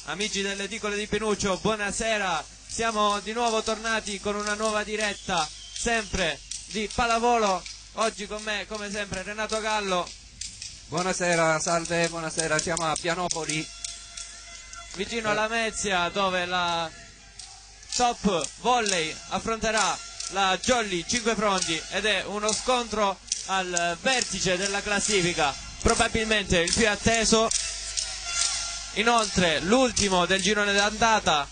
Amici delle edicole di Pinuccio, buonasera, siamo di nuovo tornati con una nuova diretta, sempre di pallavolo, oggi con me come sempre Renato Gallo. Buonasera, salve, buonasera, siamo a Pianopoli, vicino alla Lamezia, dove la Top Volley affronterà la Jolly 5 Frondi ed è uno scontro al vertice della classifica, probabilmente il più atteso. Inoltre l'ultimo del girone d'andata,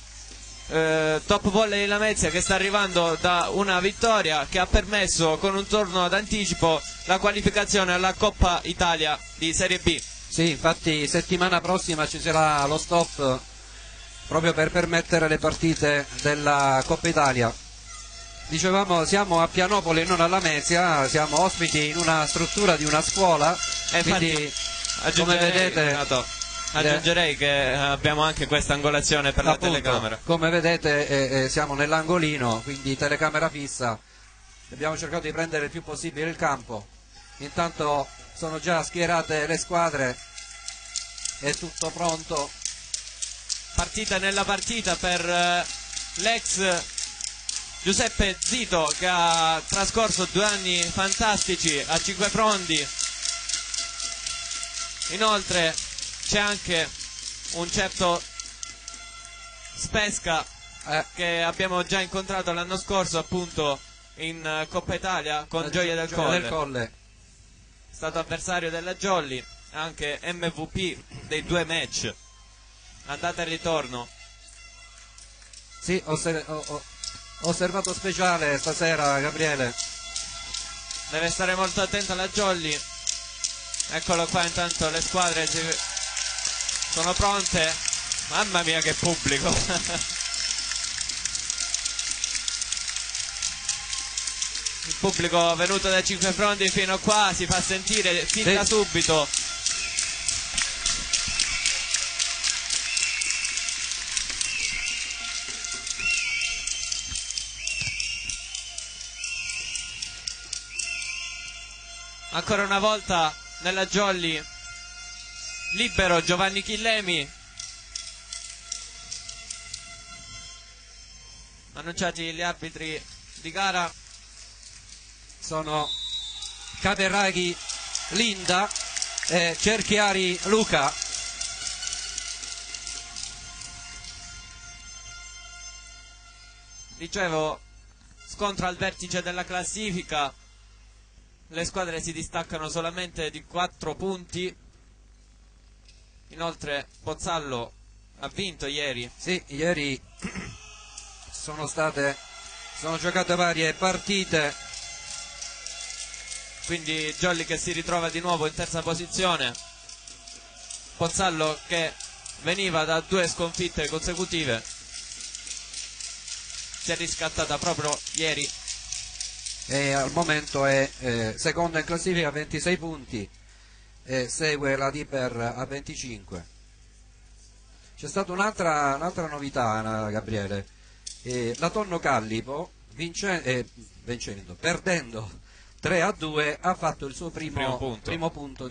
Top Volley Lamezia, che sta arrivando da una vittoria che ha permesso con un turno d'anticipo la qualificazione alla Coppa Italia di Serie B. Sì, infatti settimana prossima ci sarà lo stop proprio per permettere le partite della Coppa Italia. Dicevamo, siamo a Pianopoli e non a Lamezia, siamo ospiti in una struttura di una scuola, quindi come vedete... Aggiungerei che abbiamo anche questa angolazione per la telecamera. Come vedete siamo nell'angolino, quindi telecamera fissa. Abbiamo cercato di prendere il più possibile il campo. Intanto sono già schierate le squadre, è tutto pronto. Partita nella partita per l'ex Giuseppe Zito, che ha trascorso 2 anni fantastici a Cinque Frondi. Inoltre c'è anche un certo Spesca che abbiamo già incontrato l'anno scorso appunto in Coppa Italia con Gioia del Colle. È stato avversario della Jolly, anche MVP dei 2 match, andata e ritorno. Sì, osservato speciale stasera Gabriele. Deve stare molto attento alla Jolly. Eccolo qua, intanto le squadre sono pronte. Mamma mia che pubblico. Il pubblico venuto da Cinque Frondi fino a qua si fa sentire fin da subito. Ancora una volta nella Jolly libero Giovanni Chillemi. Annunciati gli arbitri di gara. Sono Caperaghi Linda e Cerchiari Luca. Dicevo, scontro al vertice della classifica. Le squadre si distaccano solamente di 4 punti. Inoltre Pozzallo ha vinto ieri. Sì, ieri sono giocate varie partite. Quindi Jolly che si ritrova di nuovo in terza posizione. Pozzallo che veniva da 2 sconfitte consecutive si è riscattata proprio ieri. E al momento è seconda in classifica a 26 punti. E segue la Diper a 25. C'è stata un'altra novità, Gabriele. La Tonno Callipo perdendo 3-2 ha fatto il suo primo punto in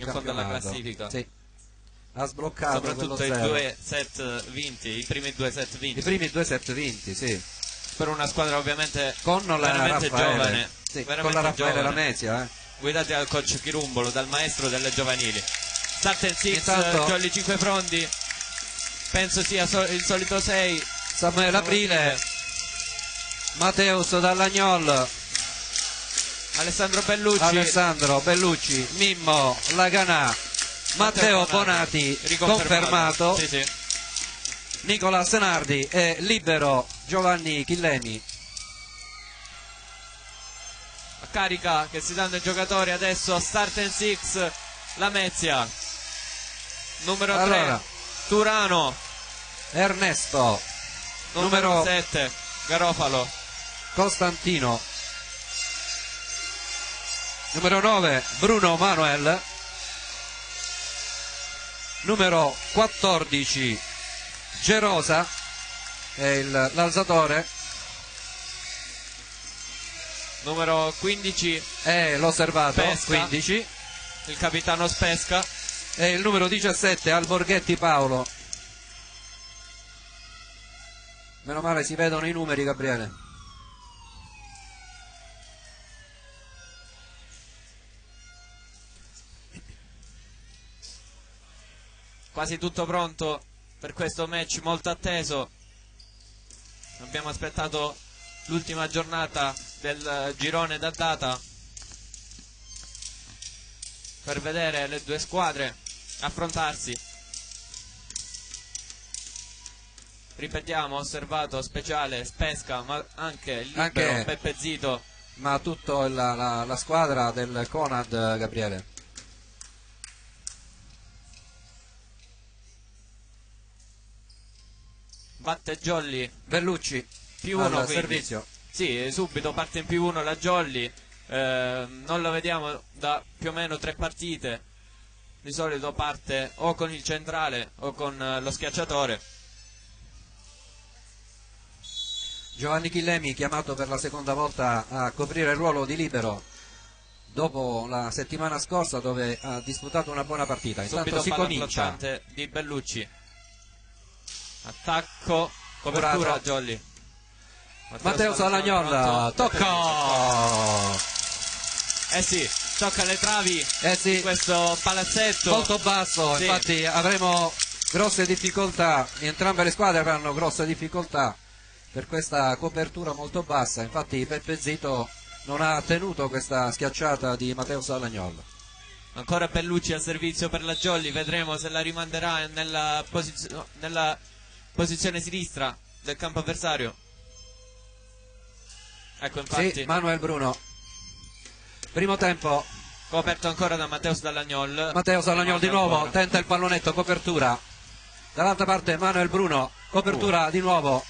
fondo alla classifica. Sì. Ha sbloccato soprattutto i 2 set vinti, i primi 2 set vinti. Sì. Per una squadra ovviamente con veramente giovane, sì, con la Raffaele Lamezia, guidati dal coach Chirumbolo, dal maestro delle giovanili. Start and 6, Jolly 5 Frondi, penso sia il solito 6. Samuele Aprile, Matteus Dallagnol, Alessandro Bellucci, Mimmo Laganà, Matteo Bonati confermato, sì. Nicola Senardi e libero Giovanni Chillemi. A carica che si danno i giocatori adesso. Start and 6 Lamezia, numero 3 Turano, Ernesto, numero 7 Garofalo, Costantino, numero 9 Bruno Manuel, numero 14 Gerosa è l'alzatore, numero 15 è l'osservato, Pesca, 15 il capitano Spesca, e il numero 17 Alborghetti Paolo. Meno male si vedono i numeri, Gabriele. Quasi tutto pronto per questo match molto atteso. Abbiamo aspettato l'ultima giornata del girone d'andata per vedere le due squadre affrontarsi. Ripetiamo, osservato speciale Spesca, ma anche il libero Peppe Zito. Ma tutta la squadra del Conad, Gabriele. Batte Jolly, Bellucci più uno al servizio. Sì, subito parte in più uno la Jolly. Non lo vediamo da più o meno 3 partite. Di solito parte o con il centrale o con lo schiacciatore. Giovanni Chillemi chiamato per la seconda volta a coprire il ruolo di libero dopo la settimana scorsa, dove ha disputato una buona partita. Intanto subito si comincia di Bellucci. Attacco, copertura Jolly. Matteo Salagnola, tocca! Sì, tocca le travi sì. Questo palazzetto molto basso, sì. Infatti avremo grosse difficoltà, entrambe le squadre avranno grosse difficoltà per questa copertura molto bassa. Infatti Peppe Zito non ha tenuto questa schiacciata di Matteo Salagnola. Ancora Bellucci al servizio per la Jolly, vedremo se la rimanderà nella posizione sinistra del campo avversario. Ecco, infatti. Sì, Manuel Bruno. Primo tempo. Coperto ancora da Matteo Salagnol. Matteo Salagnol di nuovo, ancora. Tenta il pallonetto, copertura. Dall'altra parte Manuel Bruno, copertura di nuovo.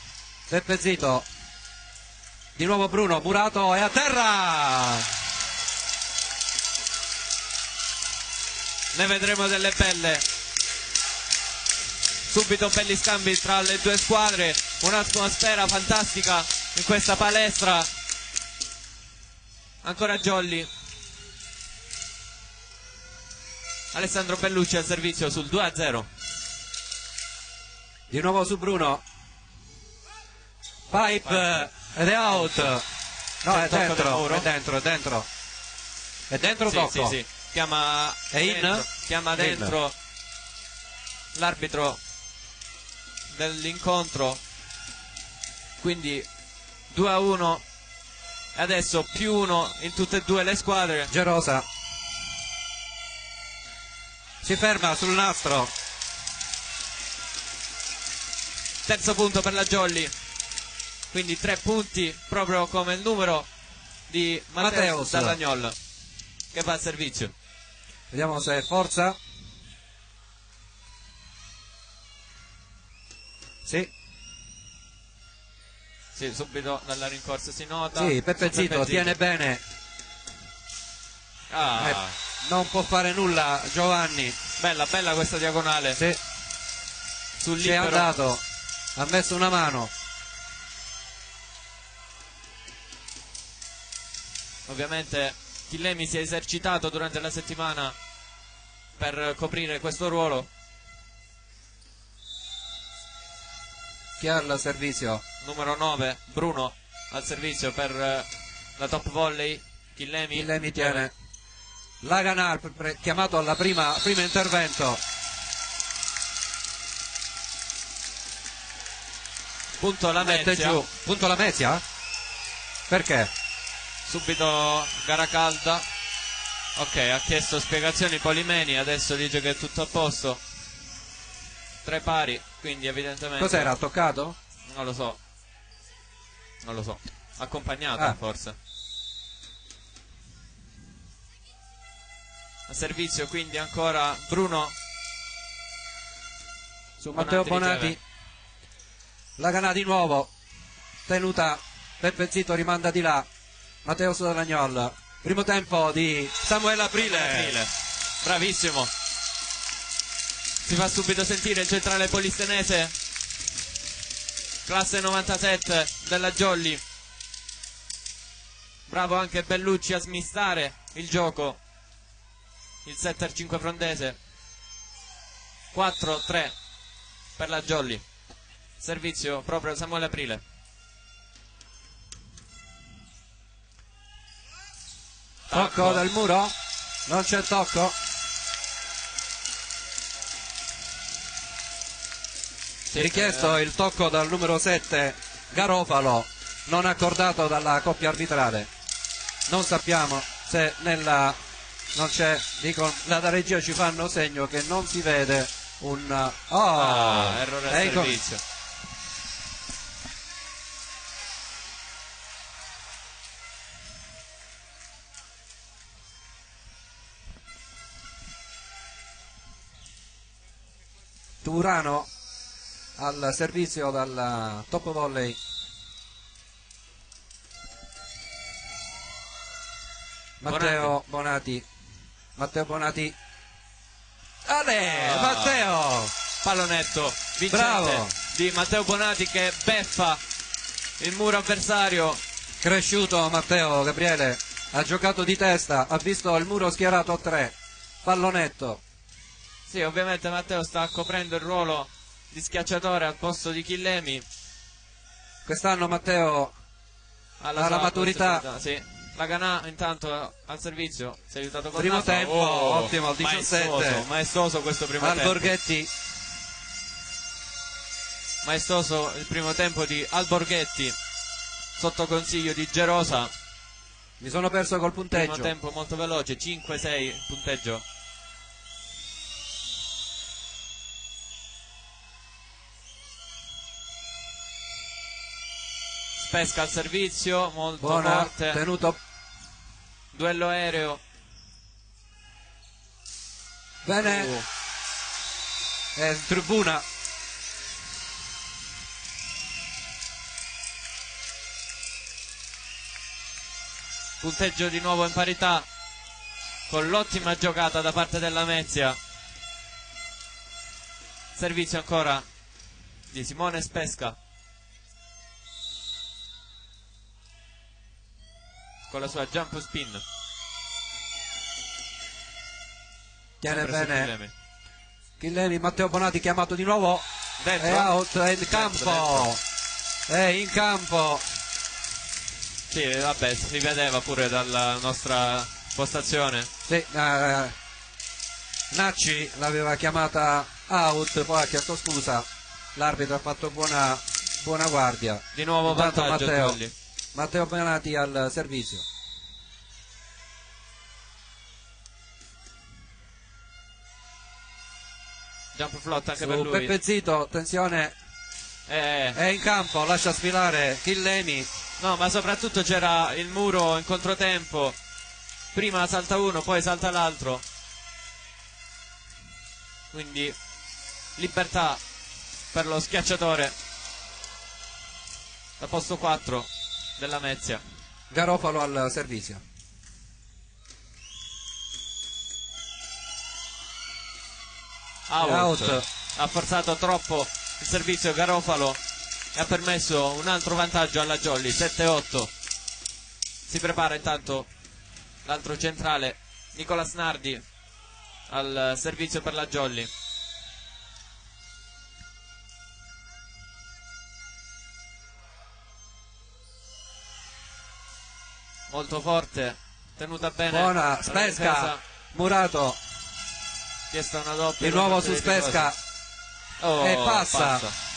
Peppe Zito. Di nuovo Bruno, Murato è a terra! Ne vedremo delle belle. Subito belli scambi tra le due squadre, un'atmosfera fantastica in questa palestra. Ancora Jolly. Alessandro Bellucci al servizio sul 2-0. Di nuovo su Bruno. Pipe ed è out. No, è dentro, è dentro. È dentro sì, tocco. Sì. Chiama dentro l'arbitro dell'incontro. Quindi 2-1 e adesso più 1 in tutte e due le squadre. Gerosa si ferma sul nastro. Terzo punto per la Jolly, quindi 3 punti proprio come il numero di Matteo Salagnol, che va al servizio. Vediamo se è forza. Sì, subito dalla rincorsa si nota. Sì, Peppe Zito tiene bene. Non può fare nulla Giovanni. Bella questa diagonale. Sì. Sul libero. C'è andato, ha messo una mano. Ovviamente Chillemi si è esercitato durante la settimana per coprire questo ruolo. Chi ha il servizio? Numero 9 Bruno al servizio per la top volley. Chillemi tiene. Laganà chiamato alla primo intervento. Punto la Mezia. Punto la Mezia? Perché? Subito gara calda. Ok, ha chiesto spiegazioni Polimeni, adesso dice che è tutto a posto. 3 pari, quindi evidentemente. Cos'era, toccato? Non lo so. Accompagnato forse. A servizio quindi ancora Bruno su Matteo Bonati. Laganà di nuovo, tenuta, Peppe Zito rimanda di là. Matteo Salagnol. Primo tempo di Samuele Aprile. Bravissimo. Si fa subito sentire il centrale polistenese, classe 97 della Jolly. Bravo anche Bellucci a smistare il gioco. Il setter 5 frondese. 4-3 per la Jolly. servizio proprio Samuele Aprile. Tocco del muro? Non c'è tocco? Sì, richiesto il tocco dal numero 7 Garofalo, non accordato dalla coppia arbitrale. Non sappiamo se nella... non c'è, dico, da regia ci fanno segno che non si vede un... errore al servizio. Turano al servizio dal top volley. Matteo Bonati. Matteo! Pallonetto vincente. Bravo! Di Matteo Bonati che beffa il muro avversario. Cresciuto Matteo Gabriele, ha giocato di testa, ha visto il muro schierato a 3. Pallonetto. Sì, ovviamente Matteo sta coprendo il ruolo di schiacciatore al posto di Chillemi. Quest'anno Matteo ha la maturità. Sì. La Ganà intanto al servizio, si è aiutato con primo tempo, ottimo al 17. Maestoso questo primo tempo. Alborghetti. Maestoso il primo tempo di Alborghetti sotto consiglio di Gerosa. Mi sono perso col punteggio. Primo tempo molto veloce, 5-6 punteggio. Pesca al servizio, molto buona, forte. Tenuto. Duello aereo. Bene. Tribuna. Punteggio di nuovo in parità con l'ottima giocata da parte della Lamezia. Servizio ancora di Simone Spesca. Con la sua jump spin. Tiene bene Chillemi. Matteo Bonati chiamato di nuovo. Dentro. È out, è in campo. È in campo. Sì, vabbè, si vedeva pure dalla nostra postazione. Sì, Nacci l'aveva chiamata out, poi ha chiesto scusa. L'arbitro ha fatto buona guardia. Di nuovo intanto vantaggio Matteo Bonati al servizio. Jump flot anche per lui. Peppe Zito, attenzione. È in campo, lascia sfilare Chillemi. No, ma soprattutto c'era il muro in controtempo. Prima salta uno, poi salta l'altro. Quindi libertà per lo schiacciatore da posto 4 della Mezia. Garofalo al servizio. Out. Ha forzato troppo il servizio Garofalo e ha permesso un altro vantaggio alla Jolly, 7-8. Si prepara intanto l'altro centrale Nicola Snardi al servizio per la Jolly. Molto forte, tenuta bene. Buona, Spesca, Murato. Chiesta una doppia. Di nuovo su Spesca. E passa.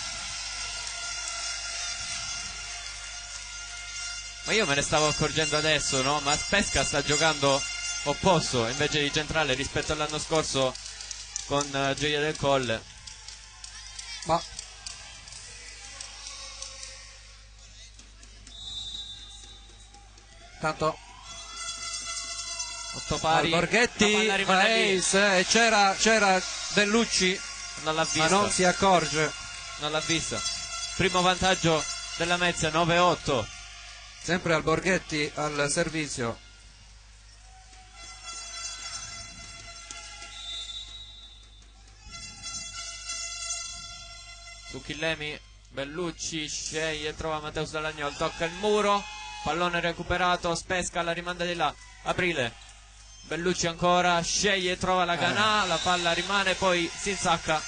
Ma io me ne stavo accorgendo adesso, no? Ma Spesca sta giocando opposto invece di centrale rispetto all'anno scorso con Gioia del Colle. Ma tanto 8 pari. Borghetti, e c'era Bellucci, non l'ha vista, ma non si accorge. Non l'ha vista. Primo vantaggio della Mezza, 9-8. Sempre al Borghetti al servizio. Su Chillemi, Bellucci sceglie, trova Matteo Dalagnol, tocca il muro, pallone recuperato, Spesca la rimanda di là, Aprile. Bellucci ancora, sceglie, trova la Ganà, la palla rimane, poi si insacca.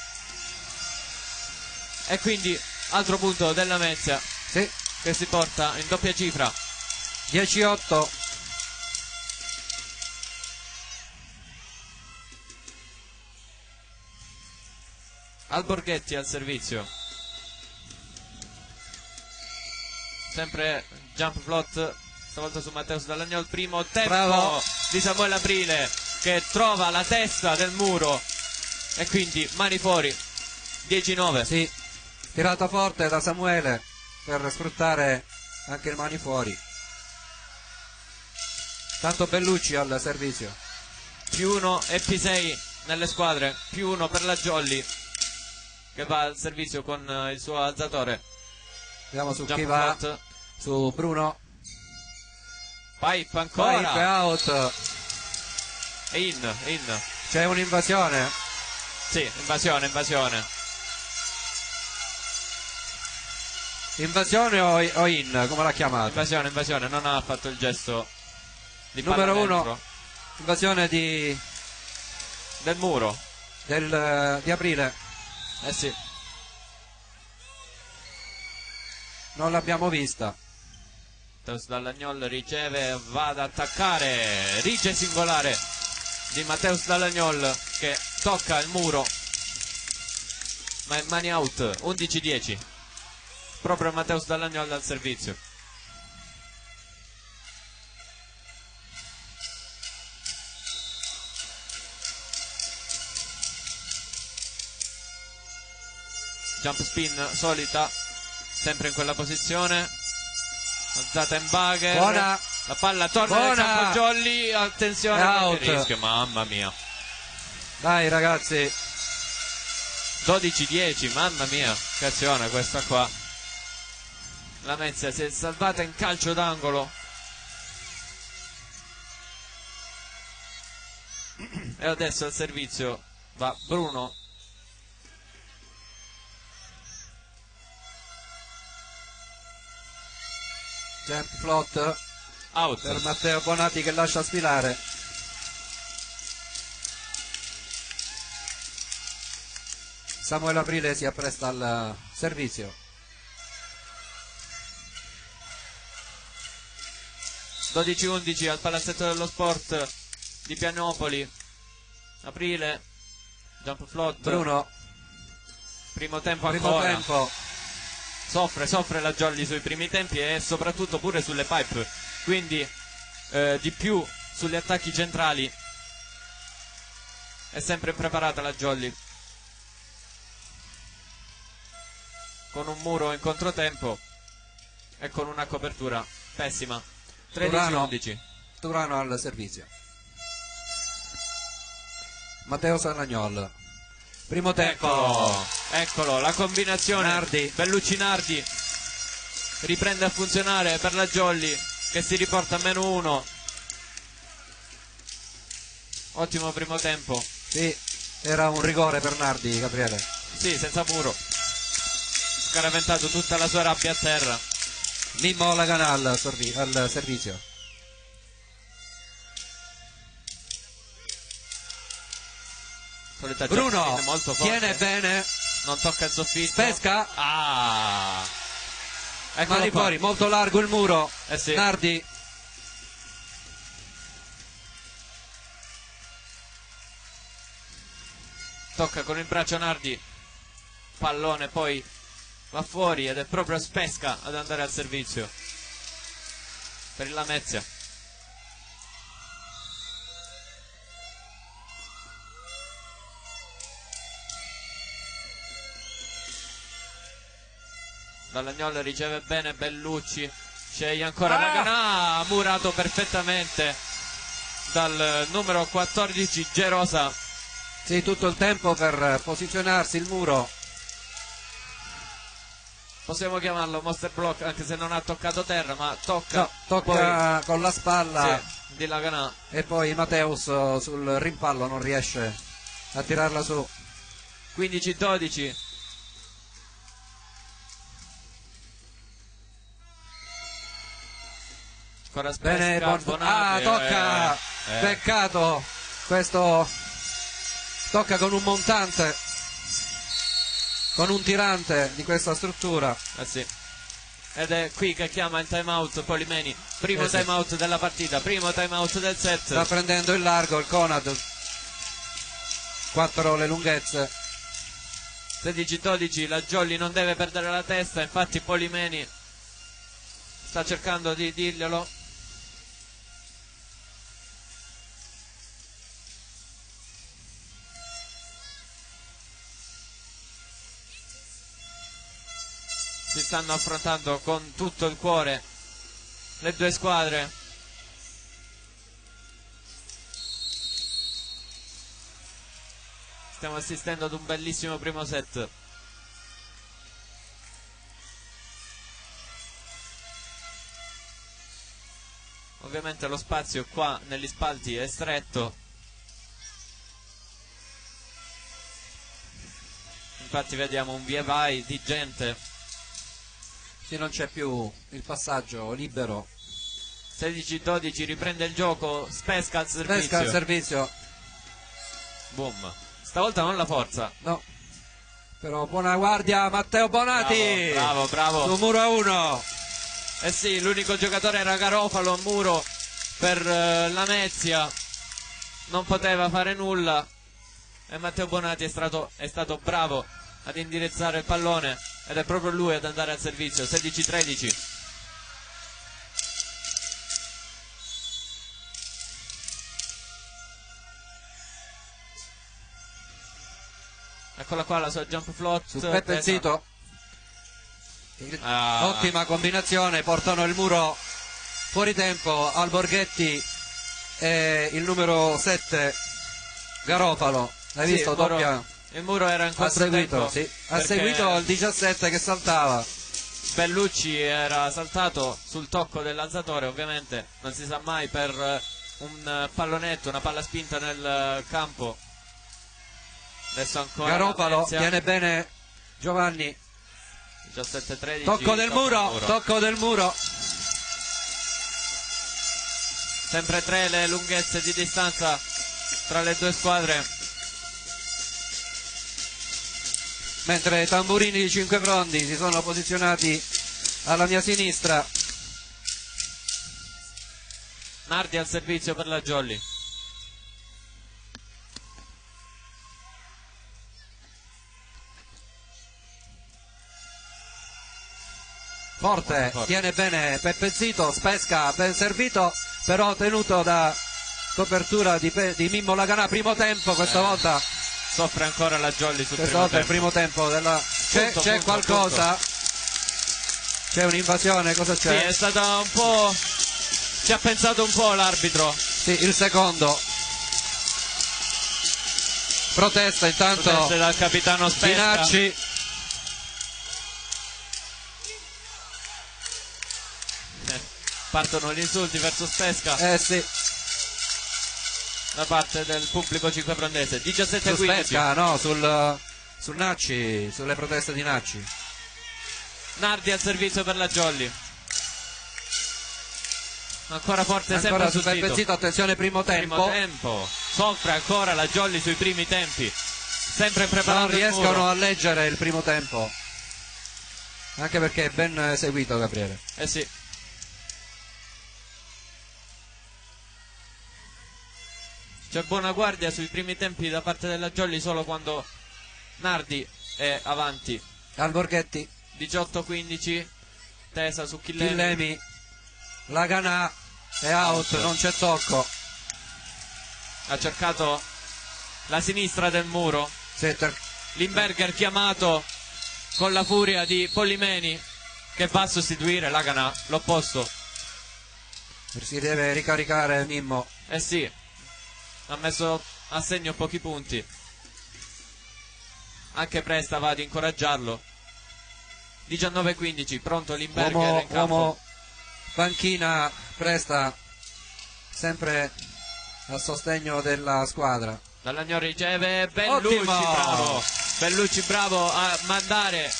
E quindi altro punto della Mezia, sì, che si porta in doppia cifra. 10-8. Alborghetti al servizio, sempre jump float, stavolta su Matteus Dallagnol. Primo tempo Bravo di Samuele Aprile, che trova la testa del muro e quindi mani fuori. 10-9. Sì, tirata forte da Samuele per sfruttare anche le mani fuori. Tanto Bellucci al servizio. +1 e P6 nelle squadre, +1 per la Jolly, che va al servizio con il suo alzatore. Vediamo su Jump chi va. float. Su Bruno. Pipe ancora. Pipe out. In. C'è un'invasione. Sì, invasione. Invasione o in? Come l'ha chiamato? Invasione, non ha fatto il gesto di palla Numero 1. dentro. Invasione Del muro. di Aprile. Sì. Non l'abbiamo vista. Matteus Dallagnol riceve, va ad attaccare, rige singolare di Matteus Dallagnol che tocca il muro, ma è mani out. 11-10, proprio Matteus Dallagnol al servizio. Jump spin solita, sempre in quella posizione, alzata in bagger, buona, la palla torna nel campo Jolly, attenzione al rischio, mamma mia. Dai ragazzi, 12-10, mamma mia, che azione questa qua. La Mezia si è salvata in calcio d'angolo e adesso al servizio va Bruno. jump float Out per Matteo Bonatti che lascia sfilare. Samuele Aprile si appresta al servizio. 12-11 al palazzetto dello sport di Pianopoli. Aprile, jump float. Bruno, Primo tempo primo ancora. tempo. Soffre la Jolly sui primi tempi e soprattutto pure sulle pipe, quindi di più sugli attacchi centrali. È sempre impreparata la Jolly, con un muro in controtempo e con una copertura pessima. 13-11. Turano al servizio. Matteo Dallagnol. Primo tempo. Eccolo, la combinazione Nardi. Bellucci Nardi riprende a funzionare per la Jolly, che si riporta a -1. Ottimo primo tempo. Sì, era un rigore per Nardi, Gabriele. Sì, senza muro. Scaraventato tutta la sua rabbia a terra. Mimmo Laganà al servizio. Solita Bruno molto forte. tiene bene, Non tocca il soffitto. pesca. Eccolo Mani qua. fuori, molto largo il muro. Sì. Nardi. Tocca con il braccio Nardi. Pallone poi va fuori ed è proprio Spesca ad andare al servizio per il Lamezia. Dallagnol riceve bene Bellucci, sceglie ancora Laganà, murato perfettamente dal numero 14 Gerosa. Sì, tutto il tempo per posizionarsi il muro. Possiamo chiamarlo Monster Block anche se non ha toccato terra, ma tocca. No, tocca con la spalla, sì, di Laganà. e poi Mateus sul rimpallo non riesce a tirarla su. 15-12. Ancora Bene, Spesca, tocca, peccato, questo tocca con un montante. con un tirante di questa struttura. Sì. Ed è qui che chiama il time out Polimeni. Primo time out della partita, primo time out del set. Sta prendendo il largo il Conad. 4 le lunghezze. 16-12, la Jolly non deve perdere la testa, infatti Polimeni sta cercando di dirglielo. Si stanno affrontando con tutto il cuore le due squadre. Stiamo assistendo ad un bellissimo primo set. Ovviamente lo spazio qua negli spalti è stretto, infatti vediamo un via vai di gente. Sì, non c'è più il passaggio libero. 16-12, riprende il gioco, Spesca al servizio. Spesca al servizio. Boom. Stavolta non la forza. No. Però buona guardia Matteo Bonati. Bravo. Su muro a 1. Eh sì, l'unico giocatore era Garofalo a muro per Lamezia. Non poteva fare nulla. E Matteo Bonati è stato bravo ad indirizzare il pallone. Ed è proprio lui ad andare al servizio. 16-13. Eccola qua la sua jump float. Su Peppe Zito. Ottima combinazione. Portano il muro fuori tempo al Borghetti e il numero 7 Garofalo. Hai visto? Doppia. Il muro era in ha seguito, sì. Ha seguito il 17 che saltava. Bellucci era saltato sul tocco del lanzatore, ovviamente non si sa mai per un pallonetto, una palla spinta nel campo. Adesso ancora Garofalo tiene bene Giovanni. 17-13. Tocco del muro. Sempre 3 le lunghezze di distanza tra le due squadre. Mentre i tamburini di Cinquefrondi si sono posizionati alla mia sinistra. Nardi al servizio per la Jolly. Forte, tiene bene Peppe Zito, Spesca ben servito, però tenuto da copertura di Mimmo Laganà. Primo tempo questa volta. Soffre ancora la Jolly sul questa volta primo tempo. Il primo tempo della... C'è qualcosa? C'è un'invasione, cosa c'è? Sì, è stata un po'... ci ha pensato un po' l'arbitro. Sì, il secondo. Protesta intanto. Proteste dal capitano Spesca. Binacci. Partono gli insulti verso Spesca. Sì. Da parte del pubblico cinquefrondese. 17-15. Spesca, no, sul Nacci, sulle proteste di Nacci. Nardi al servizio per la Jolly. Ancora forte, ancora sempre su Peppe Zito, attenzione primo tempo. Soffre ancora la Jolly sui primi tempi. Sempre preparato. Non riescono a leggere il primo tempo. Anche perché è ben seguito Gabriele. Sì. C'è buona guardia sui primi tempi da parte della Jolly solo quando Nardi è avanti. Al Borghetti. 18-15. Tesa su Chillemi. Chillemi. Laganà è out, non c'è tocco. Ha cercato la sinistra del muro. Limberger chiamato con la furia di Polimeni che va a sostituire Laganà, l'opposto. Si deve ricaricare Mimmo. Sì. Ha messo a segno pochi punti. Anche Presta va ad incoraggiarlo. 19-15, pronto Limberger in campo. Panchina Presta, sempre a sostegno della squadra. Dall'Agnò riceve Bellucci, bravo. Bellucci bravo a mandare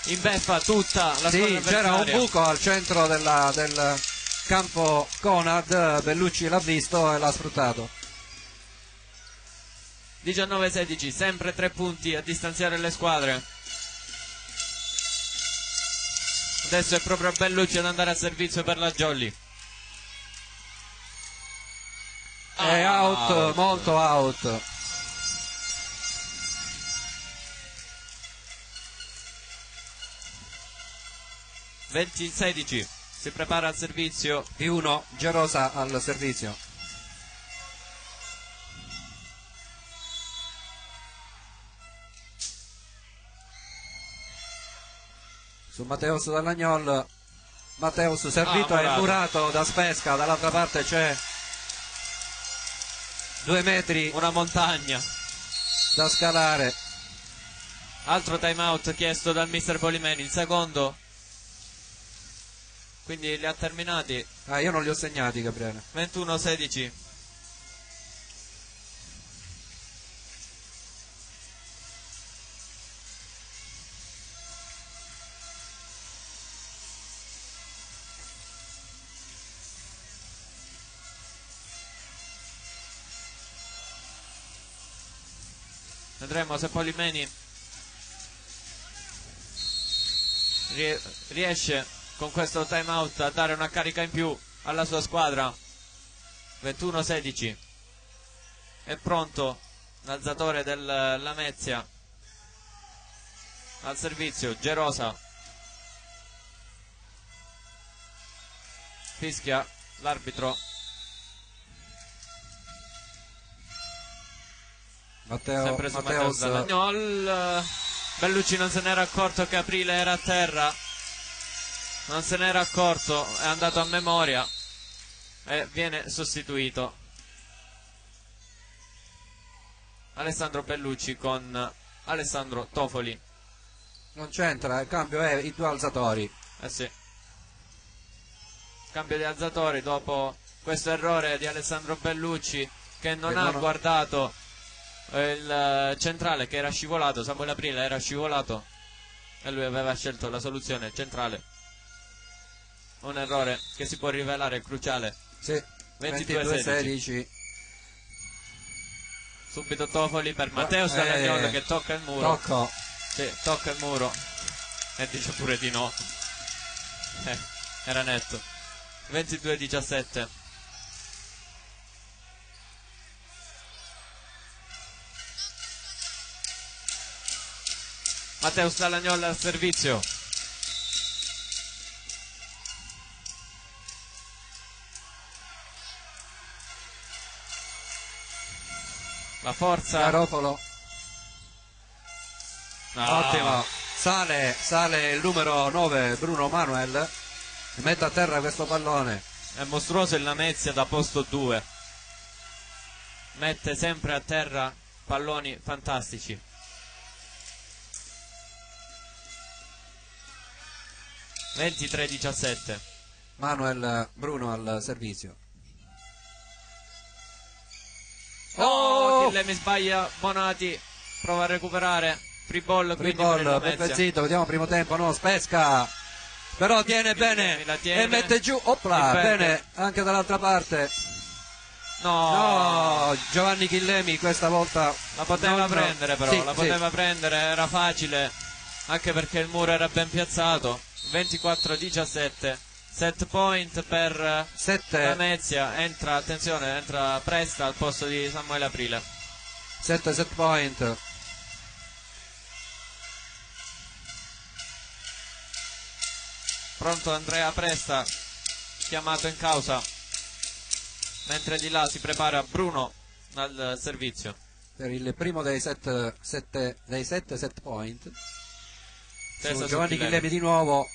in beffa tutta la squadra avversaria. C'era un buco al centro del campo Conad, Bellucci l'ha visto e l'ha sfruttato. 19-16, sempre 3 punti a distanziare le squadre. Adesso è proprio Bellucci ad andare a servizio per la Jolly. È out, molto out. (20-16). Si prepara al servizio. Di 1, Gerosa al servizio. Su Matteus Dall'Agnol. Matteus servito e murato da Spesca. Dall'altra parte c'è 2 metri, una montagna da scalare. Altro time out chiesto dal mister Polimeni, il secondo, quindi li ha terminati. Io non li ho segnati, Gabriele. 21-16. Vedremo se Polimeni riesce con questo time out a dare una carica in più alla sua squadra. 21-16. È pronto l'alzatore del Lamezia al servizio. Gerosa fischia l'arbitro. Sempre su Matteus Dall'Agnol. Bellucci non se n'era accorto che Aprile era a terra, non se n'era accorto, è andato a memoria e viene sostituito Alessandro Bellucci con Alessandro Tofoli. Non c'entra, il cambio è i 2 alzatori. Sì, cambio di alzatori dopo questo errore di Alessandro Bellucci, che non ha guardato il centrale che era scivolato. Samuele Aprile era scivolato e lui aveva scelto la soluzione centrale. Un errore che si può rivelare cruciale. Sì, 22-16. Subito Tofoli per Matteus Dall'Agnol che tocca il muro. Sì, tocca il muro e dice pure di no. Era netto. 22-17. Matteus Dall'Agnol al servizio. La forza. Garofalo. Ottimo. Sale il numero 9 Bruno Manuel. Mette a terra questo pallone. È mostruoso il Lamezia da posto 2. Mette sempre a terra palloni fantastici. 23-17. Manuel Bruno al servizio. Chille mi sbaglia. Bonati prova a recuperare. Free ball, Pepezzito, vediamo primo tempo. No, Spesca però tiene bene e mette giù. Opla, bene anche dall'altra parte. No, Giovanni Chillemi questa volta la poteva prendere, però sì, la poteva prendere, era facile, anche perché il muro era ben piazzato. 24-17. Set point per Lamezia. Entra, attenzione, entra Presta al posto di Samuele Aprile. Set point. Pronto Andrea Presta, chiamato in causa, mentre di là si prepara Bruno al servizio per il primo dei 7 set point. Su Giovanni Chillemi di nuovo.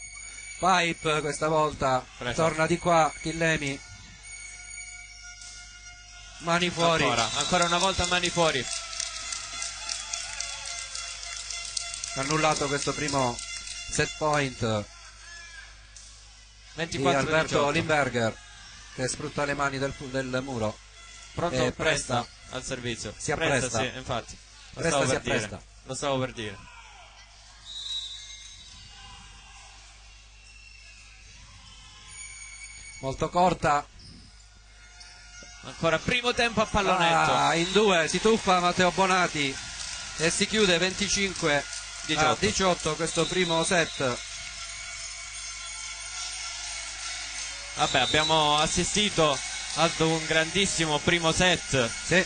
Pipe questa volta. Presa. Torna di qua Chillemi. Mani fuori. Ancora una volta mani fuori. Annullato questo primo set point 24 di Alberto Limberger, che sfrutta le mani del muro. Pronto Presta al servizio. Si appresta. Sì, infatti. Presta si appresta. Lo stavo per dire. Molto corta. Ancora primo tempo a pallonetto. In 2 si tuffa Matteo Bonati e si chiude 25-18 questo primo set. Vabbè, abbiamo assistito ad un grandissimo primo set. Sì.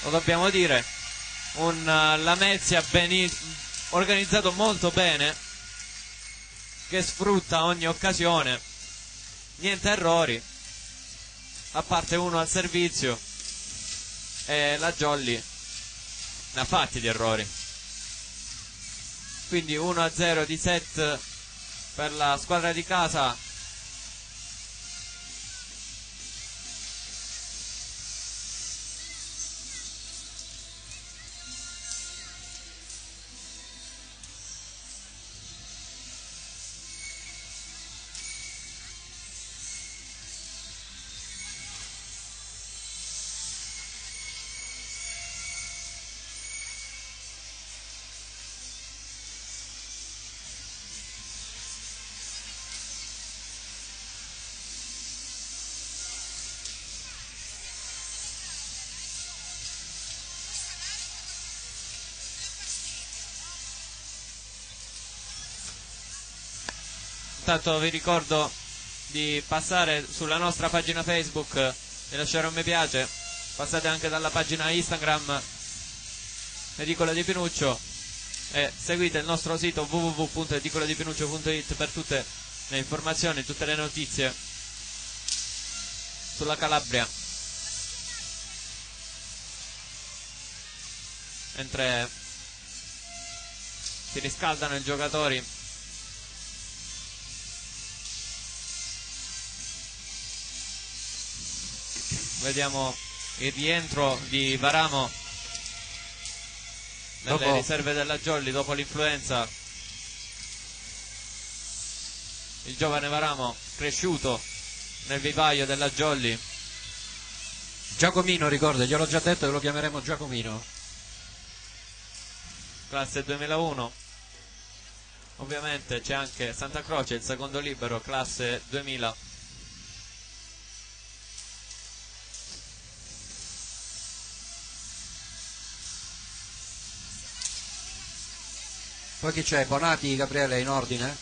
Lo dobbiamo dire. Un Lamezia organizzato molto bene, che sfrutta ogni occasione. Niente errori, a parte uno al servizio, e la Jolly ne ha fatti di errori. Quindi 1-0 di set per la squadra di casa. Intanto vi ricordo di passare sulla nostra pagina Facebook e lasciare un mi piace. Passate anche dalla pagina Instagram Edicola di Pinuccio e seguite il nostro sito www.edicoladipinuccio.it per tutte le informazioni, tutte le notizie sulla Calabria. Mentre si riscaldano i giocatori, vediamo il rientro di Varamo nelle riserve della Jolly dopo l'influenza. Il giovane Varamo cresciuto nel vivaio della Jolly. Giacomino, ricorda, gliel'ho già detto che lo chiameremo Giacomino. Classe 2001. Ovviamente c'è anche Santa Croce, il secondo libero, classe 2000. Poi chi c'è? Bonati, Gabriele, in ordine?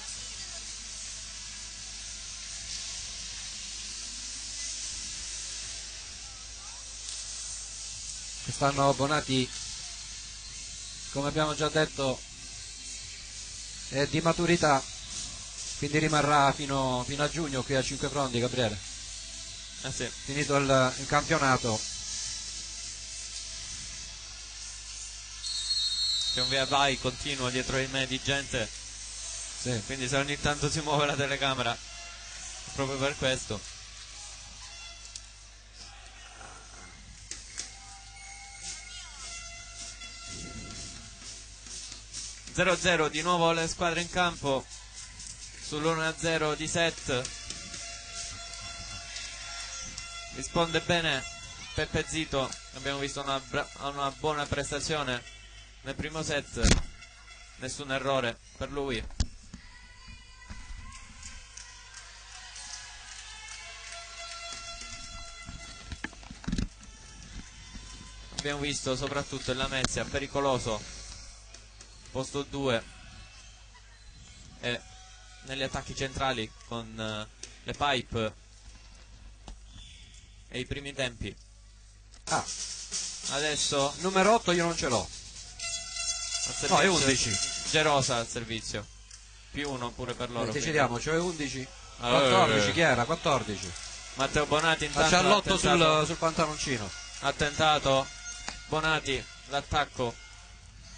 Quest'anno Bonati, come abbiamo già detto, è di maturità, quindi rimarrà fino a giugno qui a 5 Frondi, Gabriele. Sì. Finito il campionato. C'è un via vai continuo dietro di me di gente, Sì. quindi se ogni tanto si muove la telecamera è proprio per questo. (0-0) di nuovo le squadre in campo sull'1-0 di set. Risponde bene Peppe Zito, abbiamo visto una buona prestazione nel primo set, nessun errore per lui. Abbiamo visto soprattutto il Lamezia pericoloso, posto 2, e negli attacchi centrali con le pipe e i primi tempi. Adesso Numero 8 io non ce l'ho. No, è 11. Gerosa al servizio, +1 pure per loro. Decidiamo, cioè 11. 14, chi era? 14. Matteo Bonati intanto c'ha l'8 sul pantaloncino. ha tentato Bonati l'attacco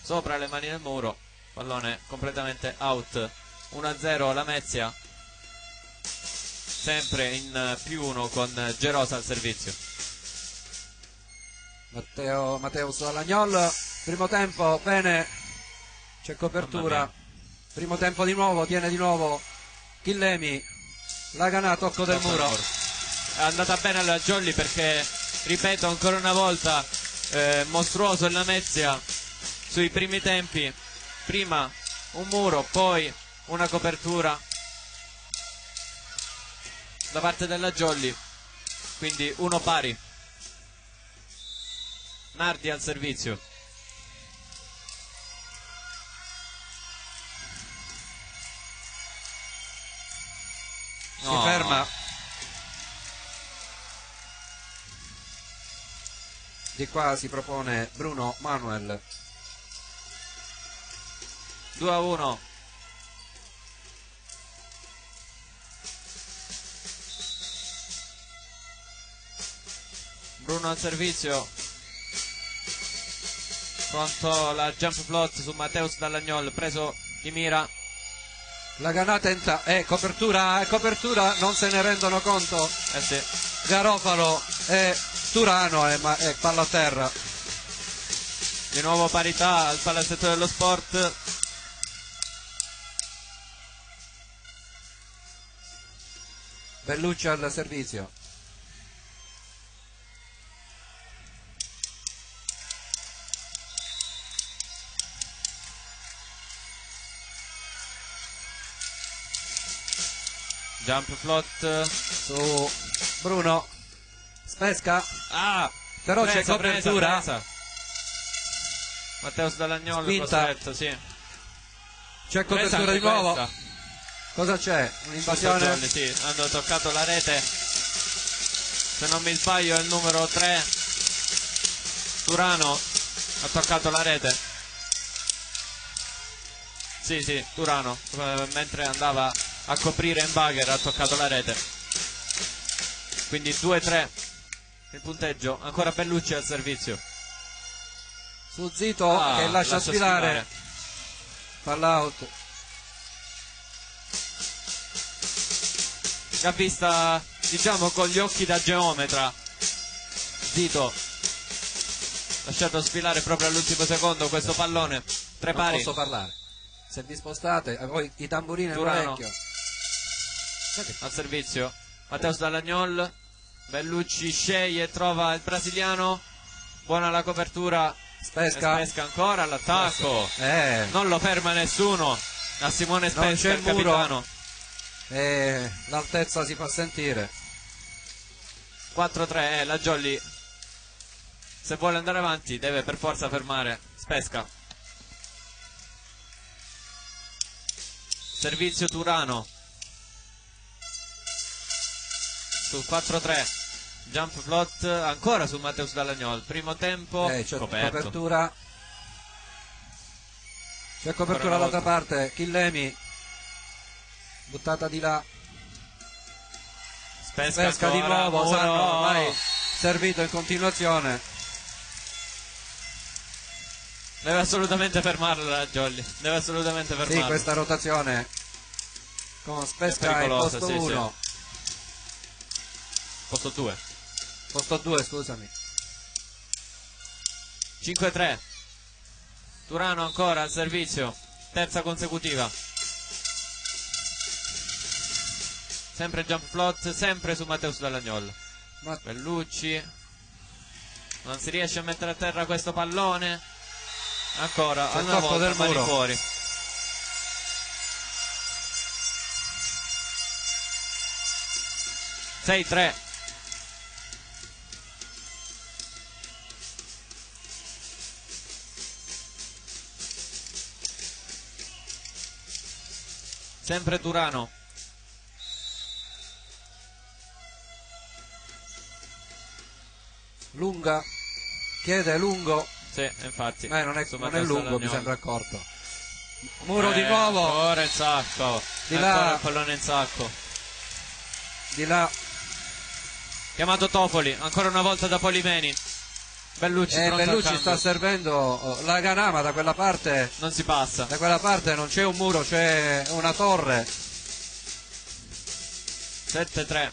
sopra le mani del muro, pallone completamente out. 1-0 Lamezia, sempre in +1 con Gerosa al servizio. Matteus Lagnol, primo tempo, bene, c'è copertura, primo tempo di nuovo, tiene di nuovo Chillemi, Laganà, tocco del muro. È andata bene alla Jolly perché, ripeto ancora una volta, mostruoso il Lamezia sui primi tempi, prima un muro, poi una copertura da parte della Jolly, quindi 1 pari. Nardi al servizio. Si ferma Di qua si propone Bruno Manuel. 2-1. Bruno al servizio. Pronto la jump float su Matteus Dallagnol, preso di mira. La ganata è copertura, non se ne rendono conto. Sì. Garofalo e Turano e palla a terra. Di nuovo parità al palazzetto dello sport. Bellucci al servizio. Jump float su Bruno. Spesca. Però presa, c'è copertura. Presa. Matteus Dallagnol costretto, sì. C'è copertura di nuovo. Questa. Cosa c'è? Un'invasione? Sì, hanno toccato la rete. Se non mi sbaglio è il numero 3. Turano ha toccato la rete. Sì, Turano, mentre andava a coprire Mbagher ha toccato la rete. Quindi 2-3 il punteggio. Ancora Bellucci al servizio. Su Zito che lascia sfilare. Palla out. Ha vista, diciamo, con gli occhi da geometra. Zito lasciato sfilare proprio all'ultimo secondo questo pallone. Tre pari. Non posso parlare. Se vi spostate, poi i tamburini all'orecchio. Al servizio Matteus Dallagnol. Bellucci sceglie, trova il brasiliano. Buona la copertura. Spesca ancora all'attacco. Non lo ferma nessuno. A Simone Spesca, il capitano. L'altezza si fa sentire. 4-3. La Jolly, se vuole andare avanti, deve per forza fermare Spesca. Servizio Turano sul 4-3. Jump float ancora su Matteus Dallagnol. Primo tempo coperto. C'è copertura dall'altra parte. Chillemi buttata di là. Spesca di nuovo. Sanno, vai. Servito in continuazione. Deve assolutamente fermarlo la Jolly. Deve assolutamente fermarlo. Sì, questa rotazione con Spesca in posto 1. Posto 2. Posto 2, scusami. 5-3. Turano ancora al servizio. Terza consecutiva. Sempre jump float, sempre su Matteus Dallagnol. Bellucci. Non si riesce a mettere a terra questo pallone. Ancora, una volta del muro fuori. Sei 3. Sempre Turano. Lunga. Chiede lungo. Sì, infatti. Non è lungo, mi sembra corto. Muro di nuovo. Ancora il sacco. Di là. Il pallone in sacco. Di là. Chiamato Tofoli, ancora una volta da Polimeni. Bellucci, Bellucci sta servendo la Ganama da quella parte. Non si passa. Da quella parte non c'è un muro, c'è una torre. 7-3.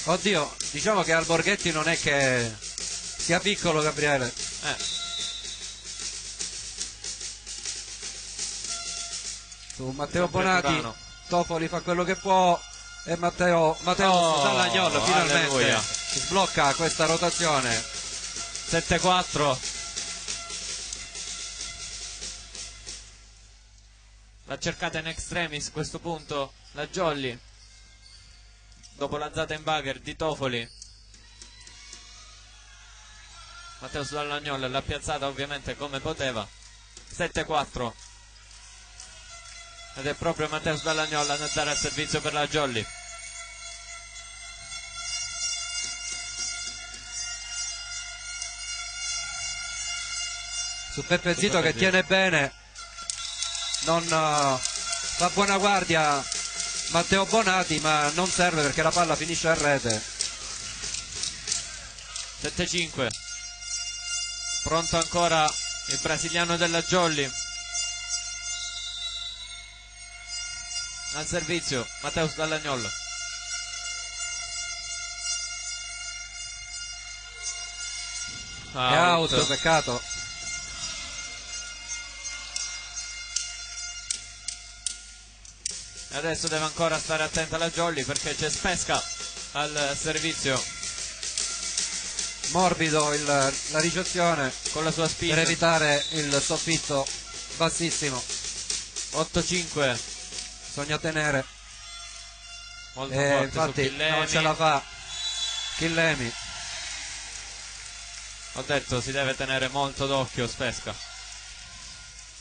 Oddio, diciamo che al Borghetti non è che sia piccolo, Gabriele. Su Matteo Bonati, Turano. Tofoli fa quello che può e Matteo Dallagnol finalmente sblocca questa rotazione. 7-4. L'ha cercata in extremis a questo punto la Jolly. Dopo l'alzata in bugger di Tofoli, Matteus Dallagnol l'ha piazzata ovviamente come poteva. 7-4. Ed è proprio Matteus Dallagnol ad andare al servizio per la Jolly. su Peppe Zito che tiene bene, non fa buona guardia Matteo Bonati, ma non serve perché la palla finisce a rete. 7-5. Pronto ancora il brasiliano della Jolly. Al servizio Matteus Dallagnol. È out, peccato. Adesso deve ancora stare attenta la Jolly perché c'è Spesca al servizio. Morbido la ricezione con la sua spina per evitare il soffitto bassissimo. 8-5. Bisogna tenere. Molto forte, infatti non ce la fa Chillemi. Ho detto si deve tenere molto d'occhio Spesca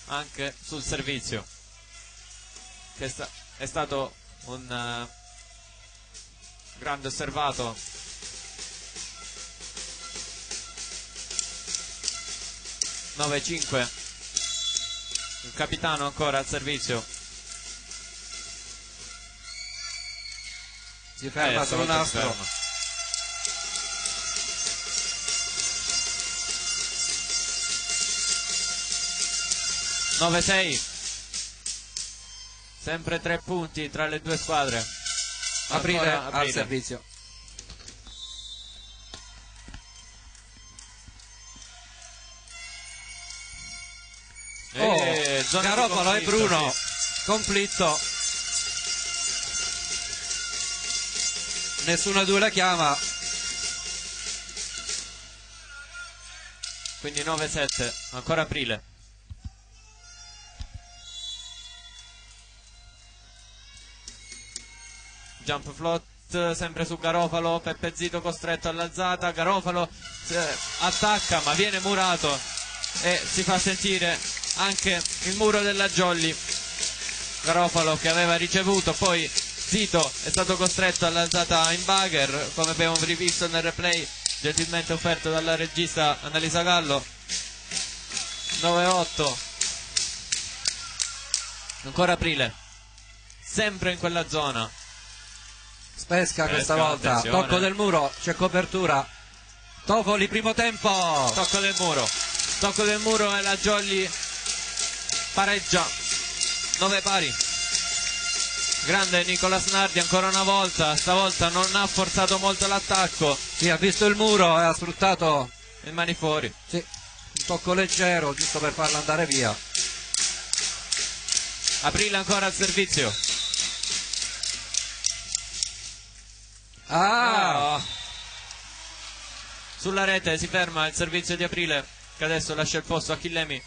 anche sul servizio, che è stato un grande osservato. (9-5). Il capitano ancora al servizio, si ferma sul nastro. (9-6). Sempre 3 punti tra le due squadre. Aprile al servizio. Garopolo e Bruno, sì. Conflitto, nessuno due la chiama, quindi 9-7. Ancora Aprile. Jump float sempre su Garofalo. Peppe Zito costretto all'alzata. Garofalo attacca ma viene murato e si fa sentire anche il muro della Jolly. Garofalo che aveva ricevuto, poi Zito è stato costretto all'alzata in bugger, come abbiamo rivisto nel replay gentilmente offerto dalla regista Annalisa Gallo. 9-8. Ancora Aprile, sempre in quella zona. Spesca questa volta, attenzione. Tocco del muro, c'è copertura. Tofoli primo tempo. Tocco del muro e la Jolly pareggia. 9 pari. Grande Nicolas Nardi ancora una volta, stavolta non ha forzato molto l'attacco. Sì, ha visto il muro e ha sfruttato il mani fuori. Sì, un tocco leggero giusto per farla andare via. Aprile ancora al servizio. Sulla rete si ferma il servizio di Aprile, che adesso lascia il posto a Chillemi.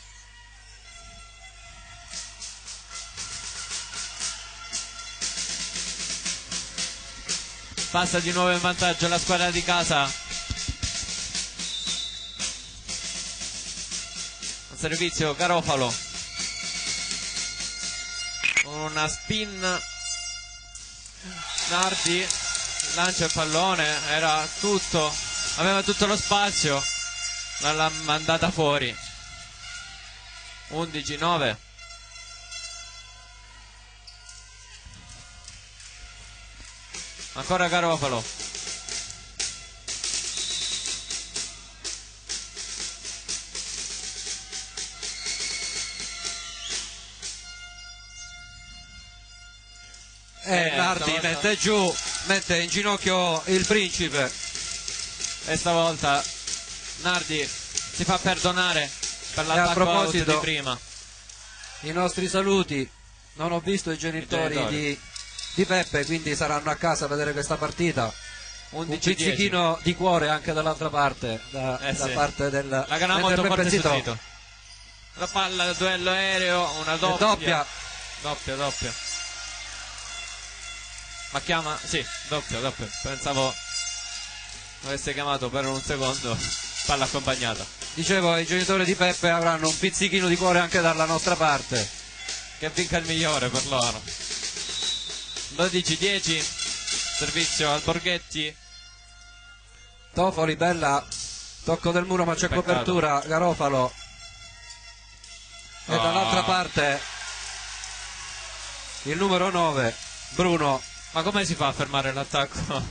Passa di nuovo in vantaggio la squadra di casa. Al servizio Garofalo. Una spin. Nardi lancia il pallone, era tutto, aveva tutto lo spazio, ma l'ha mandata fuori. 11-9. Ancora Garofalo. Nardi mette giù, mette in ginocchio il principe. E stavolta Nardi si fa perdonare per l'attacco out di prima. I nostri saluti. Non ho visto i genitori di Peppe, quindi saranno a casa a vedere questa partita. Un pizzichino di cuore anche dall'altra parte, da parte del la gana molto forte su Zito. La palla, duello aereo, una doppia. Doppia. Ma chiama, sì, doppia. Pensavo avesse chiamato per un secondo palla accompagnata. Dicevo, i genitori di Peppe avranno un pizzichino di cuore anche dalla nostra parte. Che vinca il migliore per loro. 12-10. Servizio al Borghetti. Tofoli, bella, tocco del muro ma c'è copertura. Garofalo E dall'altra parte il numero 9, Bruno. Ma come si fa a fermare l'attacco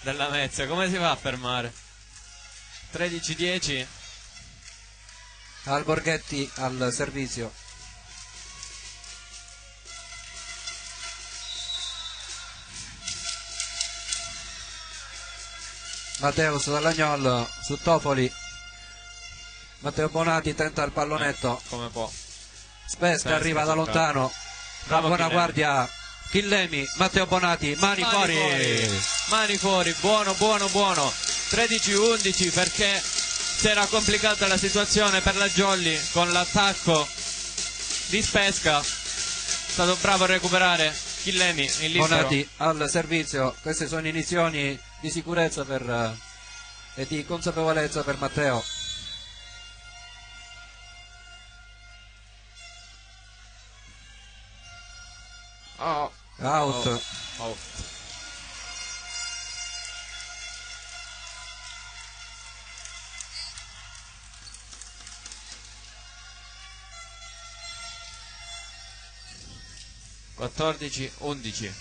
della Mezia? Come si fa a fermare? 13-10. Alborghetti al servizio. Matteus Dall'Agnol su Tofoli. Matteo Bonati tenta il pallonetto. Come può? Spesca arriva da lontano. Da buona guardia Chillemi. Matteo Bonati. Mani fuori. Mani fuori. Buono. 13-11 perché si era complicata la situazione per la Jolly con l'attacco di Spesca. È stato bravo a recuperare Chillemi in libero. Bonati al servizio. Queste sono inizioni di sicurezza e di consapevolezza per Matteo. Out. 14-11.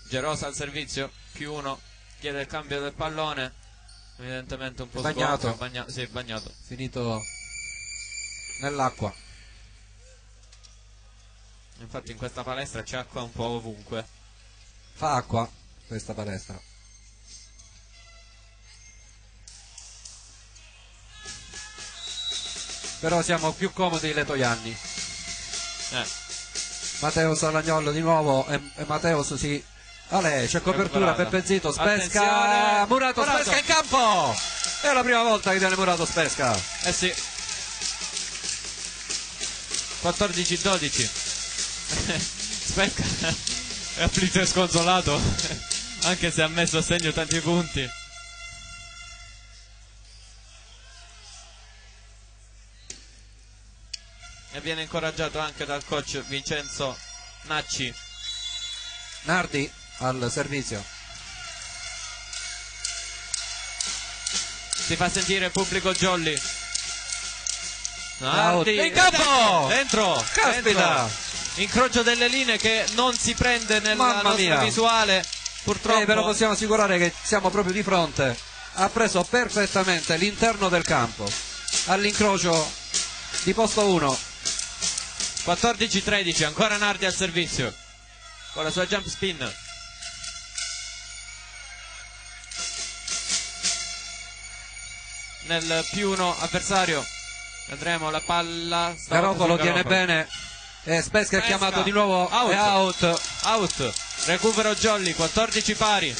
Gerosa al servizio, +1, chiede il cambio del pallone, evidentemente un po' bagnato. Sì, bagnato. Finito nell'acqua. Infatti in questa palestra c'è acqua un po' ovunque. Fa acqua questa palestra. Però siamo più comodi le Toianni. Matteo Dall'Agnol di nuovo e Matteus si... c'è copertura, Peppe Zito, Spesca. Murato Spesca in campo. È la prima volta che viene Murato Spesca. Sì. 14-12. Spesca è afflitto e sconsolato anche se ha messo a segno tanti punti. E viene incoraggiato anche dal coach Vincenzo Nacci. Nardi al servizio. Si fa sentire il pubblico Jolly. Nardi in campo. Dentro. Caspita. Incrocio delle linee che non si prende nella nostra visuale. Purtroppo. Però possiamo assicurare che siamo proprio di fronte. Ha preso perfettamente l'interno del campo. All'incrocio di posto 1. 14-13, ancora Nardi al servizio con la sua jump spin. Nel +1 avversario vedremo la palla. Garofalo tiene bene e Spesca è chiamato di nuovo out. Recupero Jolly, 14 pari.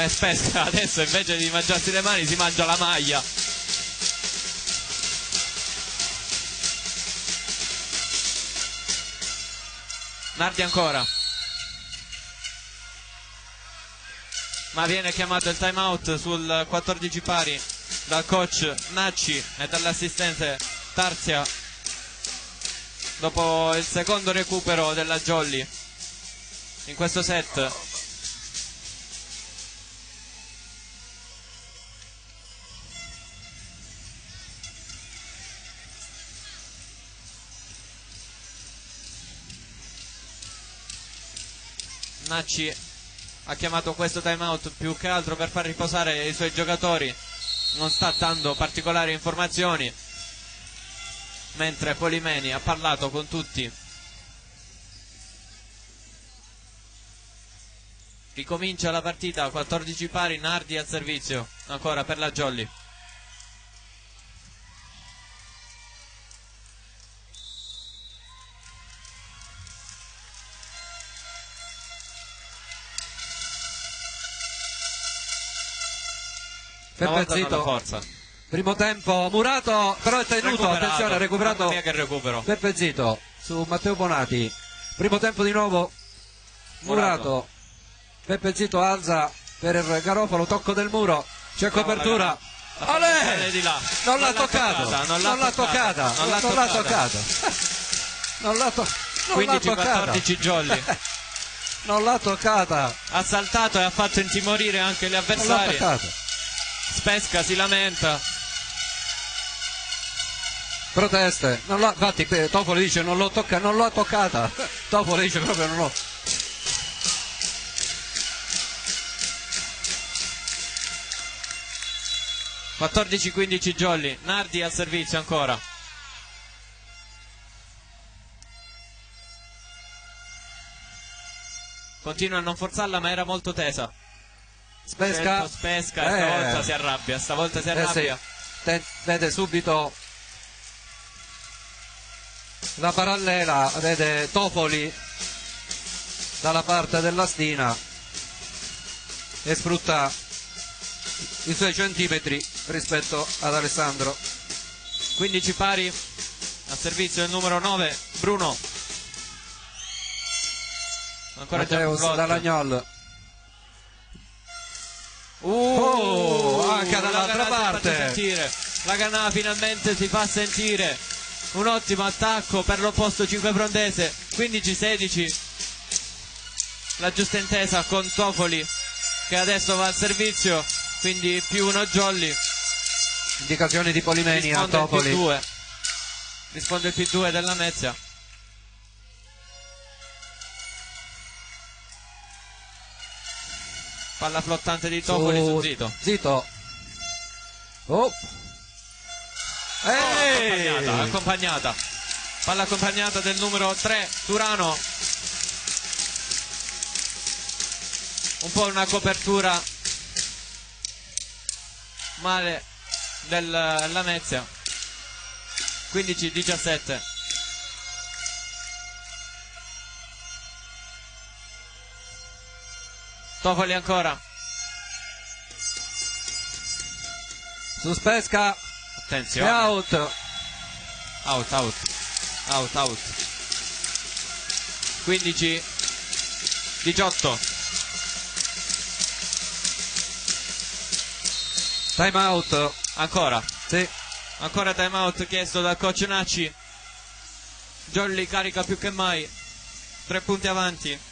Spesca adesso invece di mangiarsi le mani si mangia la maglia. Nardi ancora, ma viene chiamato il time out sul 14 pari dal coach Nacci e dall'assistente Tarzia dopo il secondo recupero della Jolly in questo set. Nacci ha chiamato questo time out più che altro per far riposare i suoi giocatori, non sta dando particolari informazioni, mentre Polimeni ha parlato con tutti. Ricomincia la partita, 14 pari, Nardi al servizio ancora per la Jolly. Peppe Zito, forza. Primo tempo Murato, però è tenuto, attenzione, ha recuperato Peppe Zito su Matteo Bonati. Primo tempo di nuovo Murato. Peppe Zito alza per Garofalo, tocco del muro, c'è copertura. Non l'ha toccata. 15-14 Jolly. Non l'ha toccata. Ha saltato e ha fatto intimorire anche gli avversari. Spesca si lamenta. proteste. Infatti Toffoli dice non l'ho toccata. Toffoli dice proprio non l'ho. (14-15) Jolly. Nardi al servizio ancora. Continua a non forzarla, ma era molto tesa. Spesca, stavolta si arrabbia, Sì. Vede subito la parallela, vede Toffoli dalla parte della Stina e sfrutta i suoi centimetri rispetto ad Alessandro. 15 pari al servizio del numero 9 Bruno. Ancora Mateus Dalagnol. Anche dall'altra parte. La Canà finalmente si fa sentire. Un ottimo attacco per l'opposto cinquefrontese. 15-16. La giusta intesa con Toffoli che adesso va al servizio, quindi +1 Jolly. Indicazioni di Polimeni a Toffoli. Risponde il P2 della Lamezia. Palla flottante di Toffoli su Zito. Zito. Oh. Accompagnata. Palla accompagnata del numero 3 Turano. Un po' una copertura male del Lamezia. 15-17. Toffoli ancora. Su Spesca. Attenzione. E out. 15-18. Time out. Ancora. Sì. Ancora time out chiesto dal coach Nacci. Jolly carica più che mai. 3 punti avanti.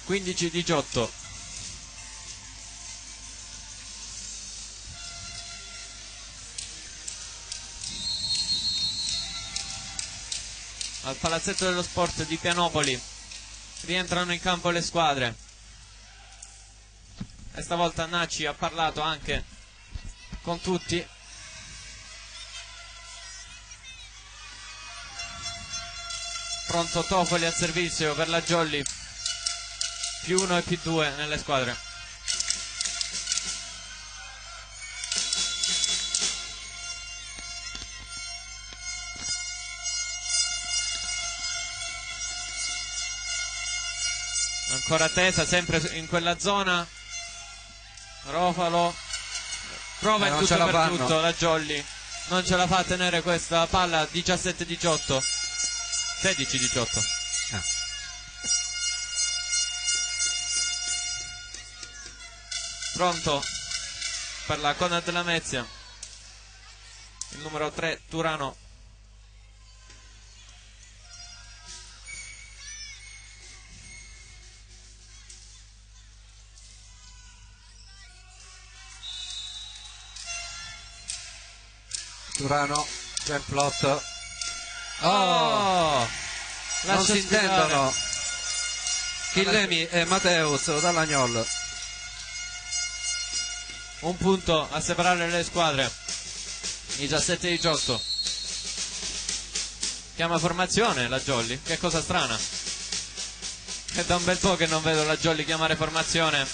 (15-18). Al palazzetto dello sport di Pianopoli rientrano in campo le squadre e stavolta Nacci ha parlato anche con tutti. Pronto Toffoli al servizio per la Jolly. +1 e +2 nelle squadre. Ancora tesa, sempre in quella zona. Rofalo prova in tutto per tutto, la Jolly non ce la fa a tenere questa palla. 17-18. 16-18. Pronto per la Conad Lamezia il numero 3 Turano. Turano, Gemplot. Non si intendono Chillemi e Mateus Dalagnol. Un punto a separare le squadre. 17-18. Chiama formazione la Jolly. Che cosa strana. È da un bel po' che non vedo la Jolly chiamare formazione.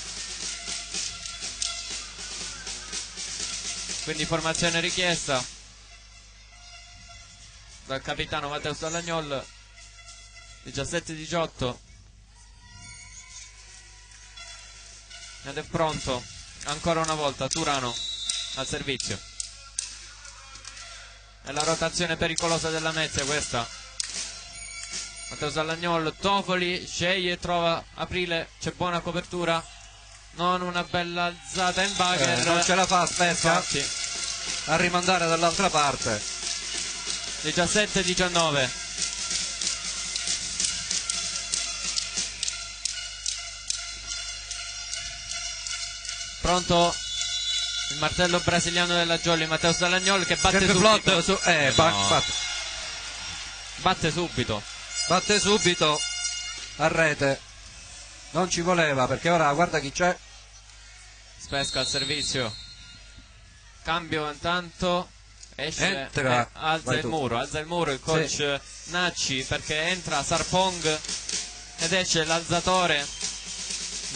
Quindi formazione richiesta dal capitano Mateus Dalagnol. 17-18. Ed è pronto ancora una volta Turano al servizio. È la rotazione pericolosa della Lamezia questa. Mateus Dalagnol, Toffoli sceglie e trova Aprile, c'è buona copertura Non una bella alzata in bagger. Non ce la fa Spesca a rimandare dall'altra parte. 17-19. Pronto il martello brasiliano della Jolly, Matteo Stalagnol, che batte subito. Batte subito a rete. Non ci voleva, perché ora guarda chi c'è. Spesca al servizio. Cambio intanto. Esce, alza il muro il coach Nacci, perché entra Sarpong ed esce l'alzatore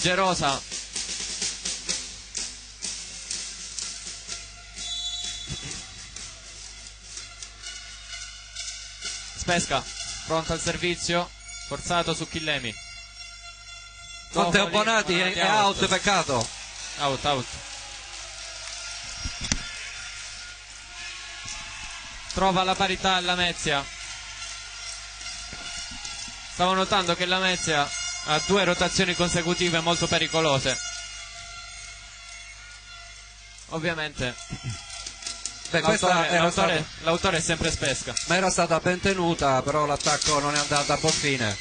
Gerosa. Spesca pronto al servizio, forzato su Chillemi. Matteo Bonati è out, peccato. Out. Trova la parità la Lamezia. Stavo notando che la Lamezia ha 2 rotazioni consecutive molto pericolose. Ovviamente l'autore è sempre Spesca. Ma era stata ben tenuta, però l'attacco non è andato a buon fine.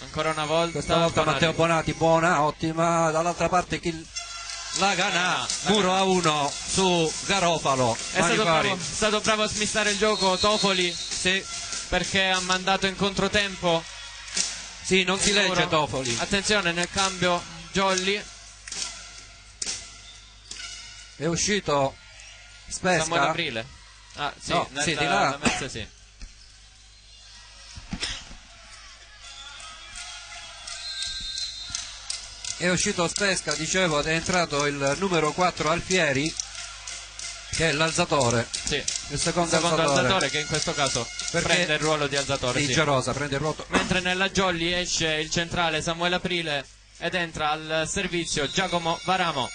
Ancora una volta. Questa volta Matteo Bonati, buona, ottima. Dall'altra parte la Ganà, muro a 1 su Garofalo. È stato bravo a smistare il gioco Tofoli, perché ha mandato in controtempo. Sì, non si legge Tofoli. Attenzione nel cambio Jolly. È uscito Spesca. Samuele Aprile. Di là. Mezza, sì. È uscito Spesca, dicevo, ed è entrato il numero 4 Alfieri, che è l'alzatore. Sì, il secondo alzatore che in questo caso prende il ruolo di alzatore. Sì, Gerosa prende il ruolo. Mentre nella Jolly esce il centrale Samuele Aprile ed entra al servizio Giacomo Varamo,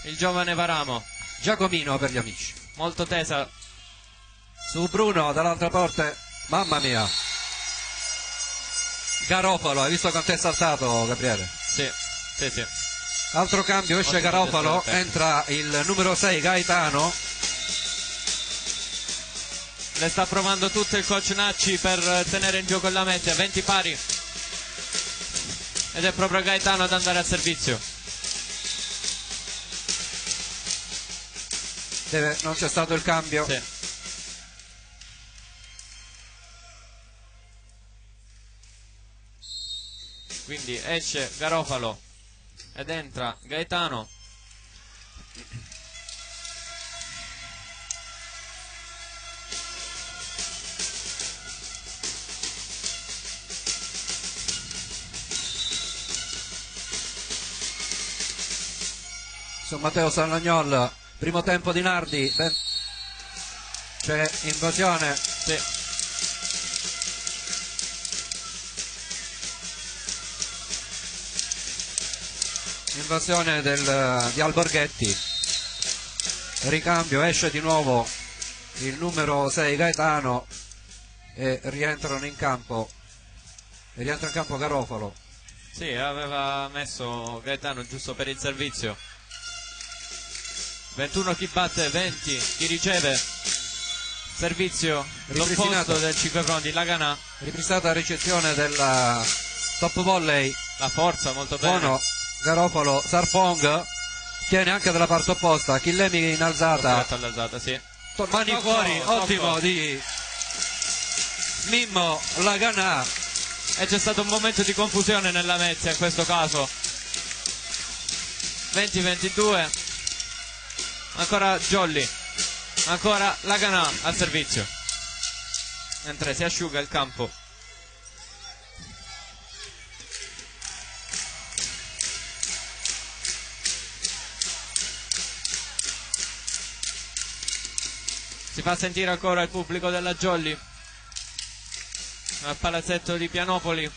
il giovane Varamo. Giacomino per gli amici. Molto tesa. Su Bruno, dall'altra parte, mamma mia. Garofalo, hai visto quanto è saltato, Gabriele? Sì. Altro cambio, esce Garofalo, entra il numero 6 Gaetano. Le sta provando tutto il coach Nacci per tenere in gioco la Lamezia, 20 pari. Ed è proprio Gaetano ad andare al servizio. Non c'è stato il cambio. Sì. Quindi esce Garofalo ed entra Gaetano. Su Matteo Stalagnol, primo tempo di Nardi, c'è invasione. Sì. Invasione di Alborghetti. Ricambio, esce di nuovo il numero 6 Gaetano e rientra in campo Garofalo. Sì, aveva messo Gaetano giusto per il servizio. 21 chi batte, 20 chi riceve. Servizio l'opposto del 5 pronti, la Ganà. Ripristinata ricezione della top volley. La forza molto bene. Buono Garofalo, Sarpong tiene anche dalla parte opposta, Chillemi in alzata. Sì. Mani fuori, ottimo di Mimmo, la Ganà. E c'è stato un momento di confusione nella Lamezia in questo caso. 20-22. Ancora Jolly. Ancora la Ganà al servizio. Mentre si asciuga il campo. Si fa sentire ancora il pubblico della Jolly al palazzetto di Pianopoli.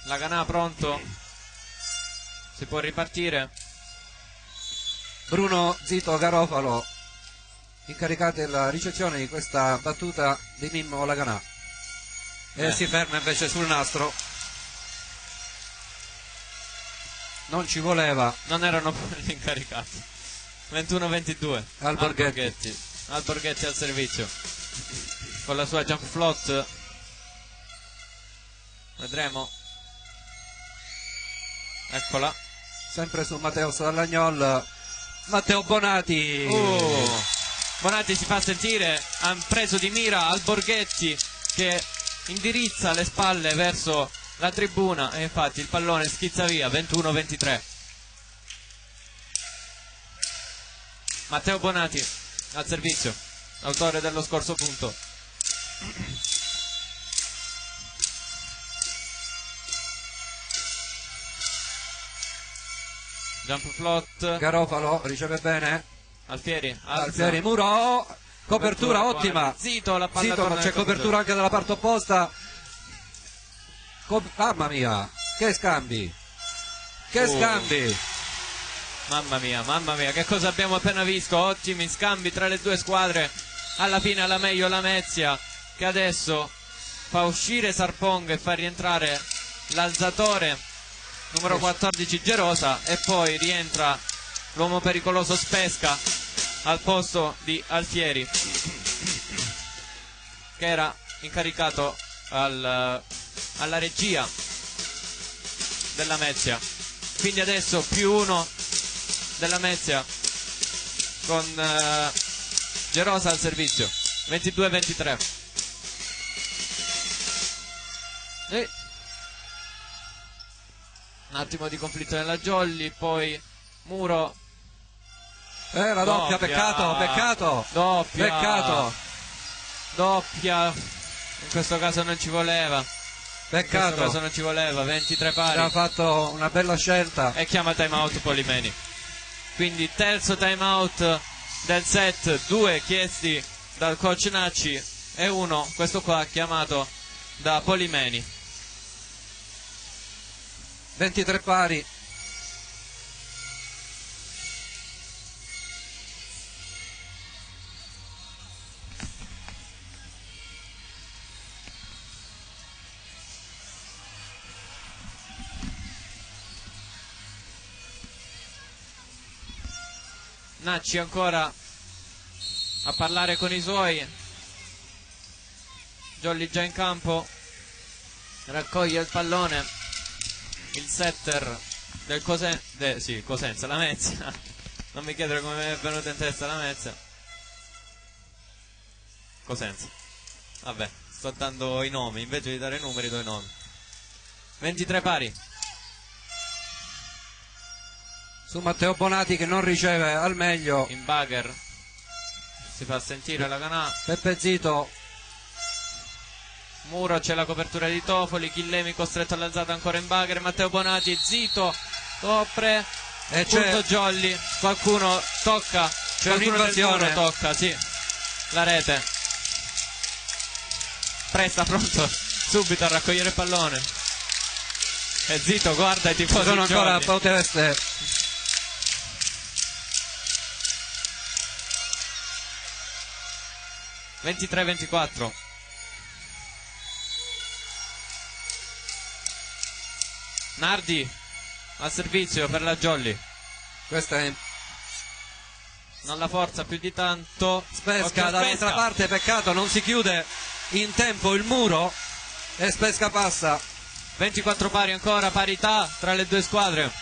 La Ganà pronto, si può ripartire. Bruno Zito Garofalo incaricati della ricezione di questa battuta di Mimmo Laganà. e si ferma invece sul nastro. Non ci voleva. Non erano incaricati. 21-22 Alborghetti al servizio con la sua jump float. Vedremo. Eccola. Sempre su Matteo Dall'Agnol. Matteo Bonati. Bonati si fa sentire, ha preso di mira Alborghetti che indirizza le spalle verso la tribuna e infatti il pallone schizza via. 21-23. Matteo Bonati al servizio, autore dello scorso punto. Jump float. Garofalo riceve bene. Alfieri, Muro. Copertura ottima. Zito, la palla Zito, c'è copertura anche dalla parte opposta. Mamma mia, che scambi. Che scambi. Mamma mia, che cosa abbiamo appena visto? Ottimi scambi tra le due squadre. Alla fine alla meglio la Mezia, che adesso fa uscire Sarpong e fa rientrare l'alzatore numero 14 Gerosa, e poi rientra l'uomo pericoloso Spesca al posto di Alfieri, che era incaricato alla regia della Mezia. Quindi adesso +1 della Mezia con Gerosa al servizio. 22-23. E un attimo di conflitto nella Jolly, poi Muro. La doppia, peccato. Doppia. In questo caso non ci voleva. Peccato. 23 pari. Ha fatto una bella scelta. E chiama time out Polimeni. Quindi terzo time out del set, 2 chiesti dal coach Nacci e 1, questo qua, chiamato da Polimeni. 23 pari. Nacci ancora a parlare con i suoi. Jolly già in campo, raccoglie il pallone il setter del Cosenza, la Mezia. Non mi chiedere come mi è venuta in testa la Mezia. Cosenza. Vabbè, sto dando i nomi, invece di dare i numeri do i nomi. 23 pari. Su Matteo Bonati che non riceve al meglio. In bagger si fa sentire la canà. Peppe Zito. Muro, c'è la copertura di Tofoli. Chillemi costretto all'alzata ancora in bagger. Matteo Bonati, Zito copre e punto Jolly. Qualcuno tocca, c'è un'invasione, tocca, sì, la rete. Presta, pronto subito a raccogliere il pallone. E Zito guarda i tifosi. Sono ancora proteste. (23-24). Nardi al servizio per la Jolly. Questa è non la forza più di tanto. Spesca dall'altra parte, peccato non si chiude in tempo il muro e Spesca passa. 24 pari ancora, parità tra le due squadre.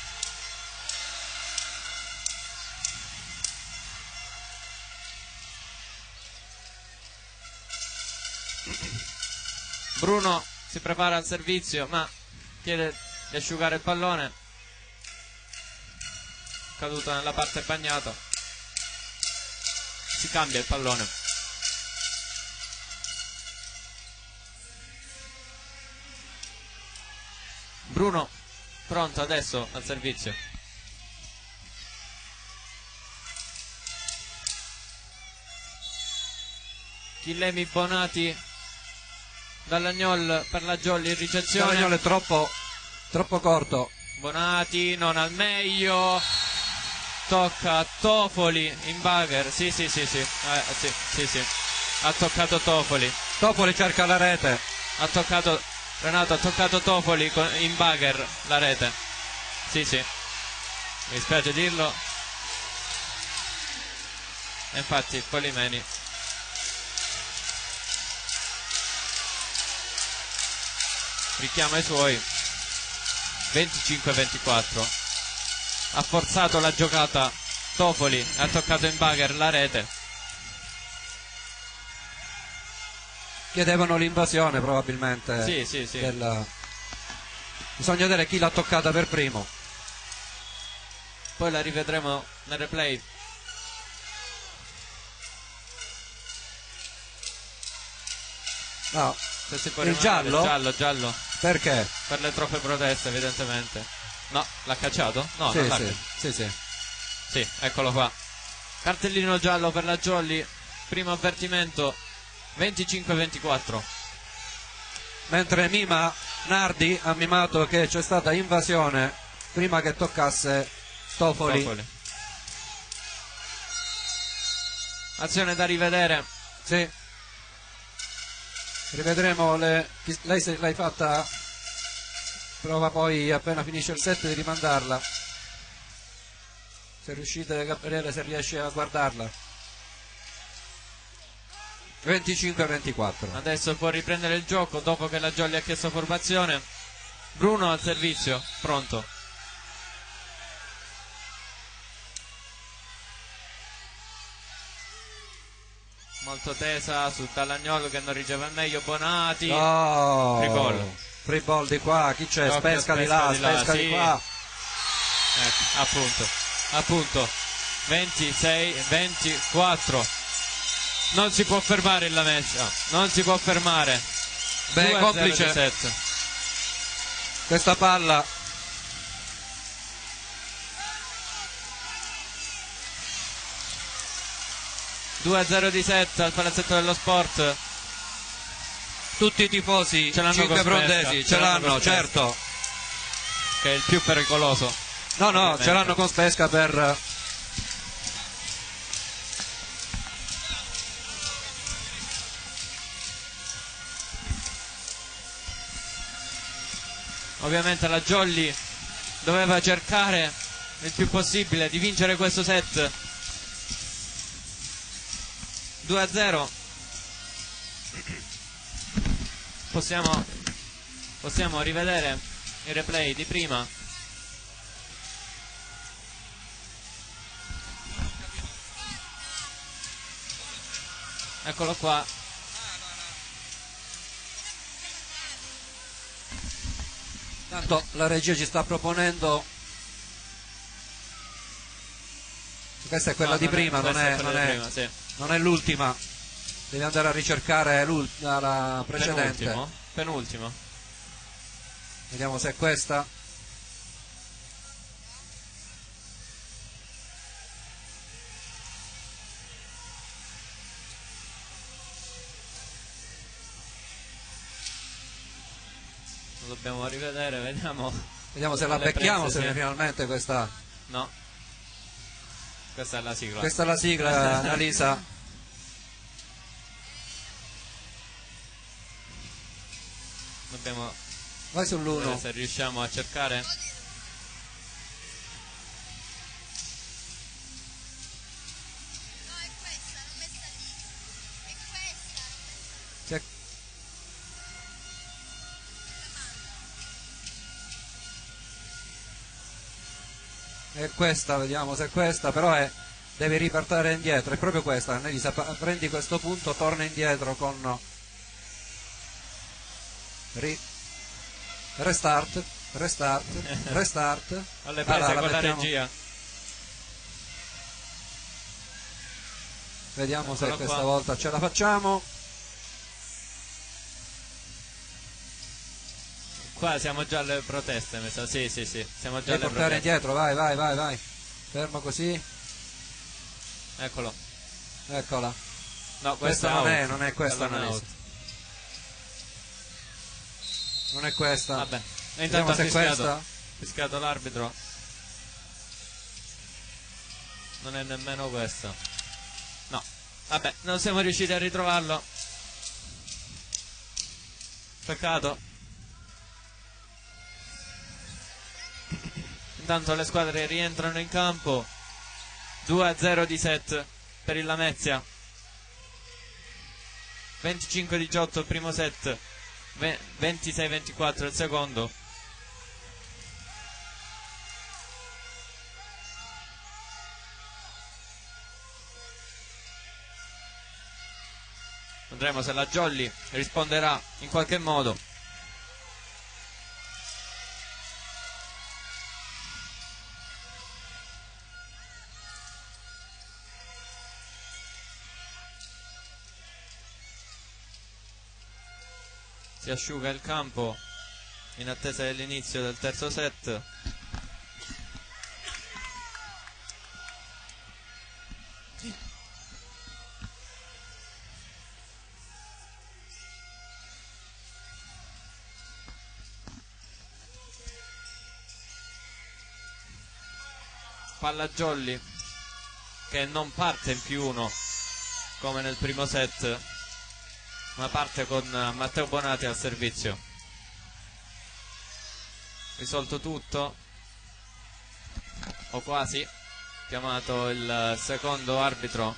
Bruno si prepara al servizio, ma chiede di asciugare il pallone. Caduto nella parte bagnata. Si cambia il pallone. Bruno pronto adesso al servizio. Chillemi, Bonati, Dall'Agnol per la Jolly in ricezione. Dall'Agnol è troppo corto. Bonati non al meglio. Tocca a Tofoli in bagger. Sì. Ha toccato Tofoli. Tofoli cerca la rete. Renato ha toccato Tofoli in bugger la rete. Sì, sì, mi dispiace dirlo. E infatti Polimeni richiama i suoi. 25-24. Ha forzato la giocata Tofoli, ha toccato in bugger la rete. Chiedevano l'invasione probabilmente. Sì, sì, sì. Bisogna vedere chi l'ha toccata per primo. Poi la rivedremo nel replay. No, se si può il giallo? Giallo. Perché? Per le troppe proteste, evidentemente. No, l'ha cacciato? No, sì, non l'ha sì, cacciato. sì. Sì, eccolo qua. Cartellino giallo per la Jolly. Primo avvertimento. 25-24. Mentre mima Nardi ha mimato che c'è stata invasione prima che toccasse Tofoli. Azione da rivedere. Sì. Rivedremo lei se l'hai fatta, prova poi appena finisce il set di rimandarla, se riuscite, Gabriele, se riesce a guardarla. 25-24. Adesso può riprendere il gioco dopo che la Jolly ha chiesto formazione. Bruno al servizio, pronto. Molto tesa su Dallagnolo che non riceve al meglio. Bonati. Oh, free ball di qua, chi c'è? Spesca di là, Spesca di qua. Appunto 26-24. Non si può fermare il Lamezia, non si può fermare. Beh, complice questa palla. (2-0 di set al palazzetto dello sport). Tutti i tifosi 5 brondesi ce l'hanno, certo, che è il più pericoloso. No, ovviamente. Ce l'hanno con Spesca per ovviamente la Jolly doveva cercare il più possibile di vincere questo set. 2-0. Possiamo rivedere il replay di prima. Eccolo qua. Tanto la regia ci sta proponendo. Questa è quella di prima, non è l'ultima. Devi andare a ricercare la precedente. Penultimo. Vediamo se è questa. Lo dobbiamo rivedere, vediamo se la becchiamo, se finalmente questa. No. Questa è la sigla. Questa è la sigla, Annalisa. Dobbiamo vai sull'1 se riusciamo a cercare. È questa, vediamo se è questa, però devi ripartire indietro, è proprio questa, Annalisa, prendi questo punto, torna indietro con restart. Alle prese con la regia. Vediamo se questa volta ce la facciamo. Qua siamo già alle proteste, mi sa. Sì, siamo già alle portare proteste. indietro, vai. Fermo così. Eccola. No, questa non è questa, non è questa. Vabbè, intanto se è questa. Fischiato l'arbitro. Non è nemmeno questa. No. Vabbè, non siamo riusciti a ritrovarlo. Peccato. Intanto le squadre rientrano in campo. 2-0 di set per il Lamezia. 25-18 il primo set, 26-24 il secondo. Vedremo se la Jolly risponderà in qualche modo. Si asciuga il campo in attesa dell'inizio del terzo set. Palla Jolly che non parte in +1 come nel primo set, ma parte con Matteo Bonati al servizio. Risolto tutto, o quasi. Chiamato il secondo arbitro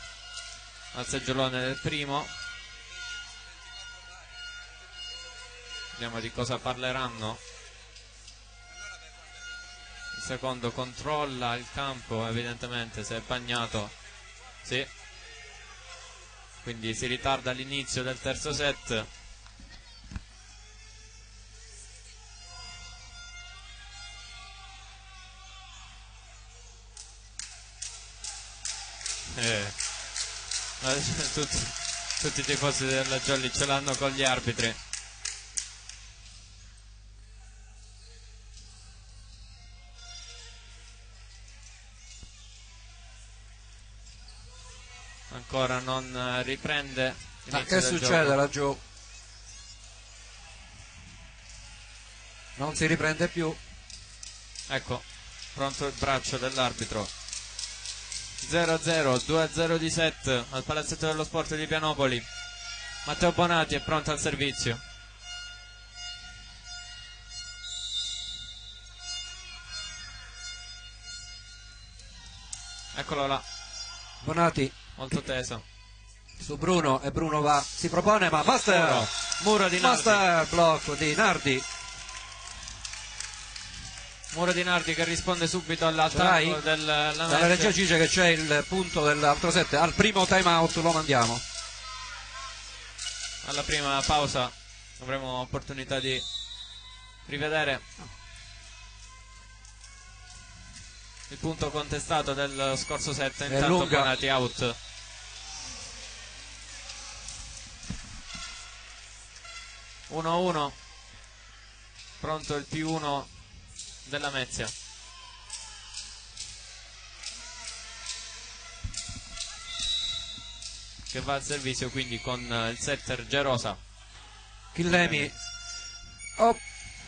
al seggiolone del primo. Vediamo di cosa parleranno. Il secondo controlla il campo, evidentemente se è bagnato. Sì. Quindi si ritarda l'inizio del terzo set. Tutti i tifosi della Jolly ce l'hanno con gli arbitri. Ancora non riprende. Ma che succede gioco laggiù? Non si riprende più. Ecco, pronto il braccio dell'arbitro. 0-0, 2-0 di set al Palazzetto dello Sport di Pianopoli. Matteo Bonati è pronto al servizio. Eccolo là, Bonati molto teso. su Bruno, e Bruno va, si propone, ma Master! Muro di Nardi. Master blocco di Nardi. Muro di Nardi che risponde subito all'attacco del Lamezia. La regia dice che c'è il punto dell'altro set. Al primo time out lo mandiamo. Alla prima pausa avremo opportunità di rivedere il punto contestato del scorso set. Intanto Bonati out. (1-1). Pronto il +1 della Lamezia. Che va al servizio quindi con il setter Gerosa. Chillemi. Oh.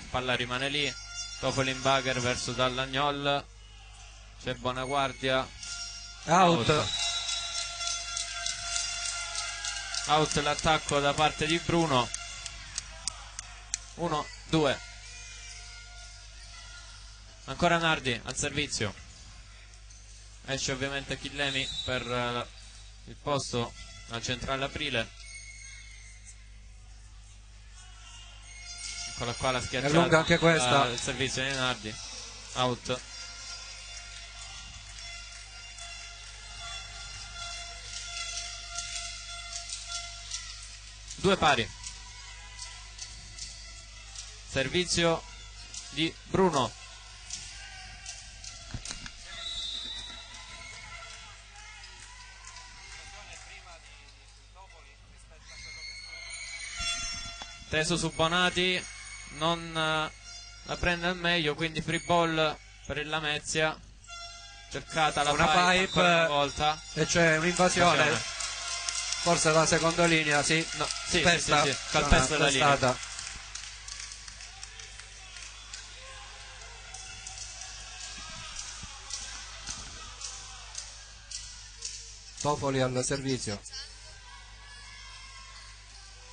Palla rimane lì. Tofolinbager verso Dallagnol. C'è Bonaguardia. Out. Out l'attacco da parte di Bruno. 1-2. Ancora Nardi al servizio. Esce ovviamente Chillemi per il posto al centrale Aprile. Eccola qua la schiacciata. È lunga anche questa. Il servizio di Nardi. Out. Due pari. Servizio di Bruno. Teso su Bonati, non la prende al meglio, quindi free ball per il Lamezia. Cercata la una pipe una volta. E c'è un'invasione. Forse la seconda linea, sì. No, sì, Pesta, sì. Calpesta la linea. Tofoli al servizio.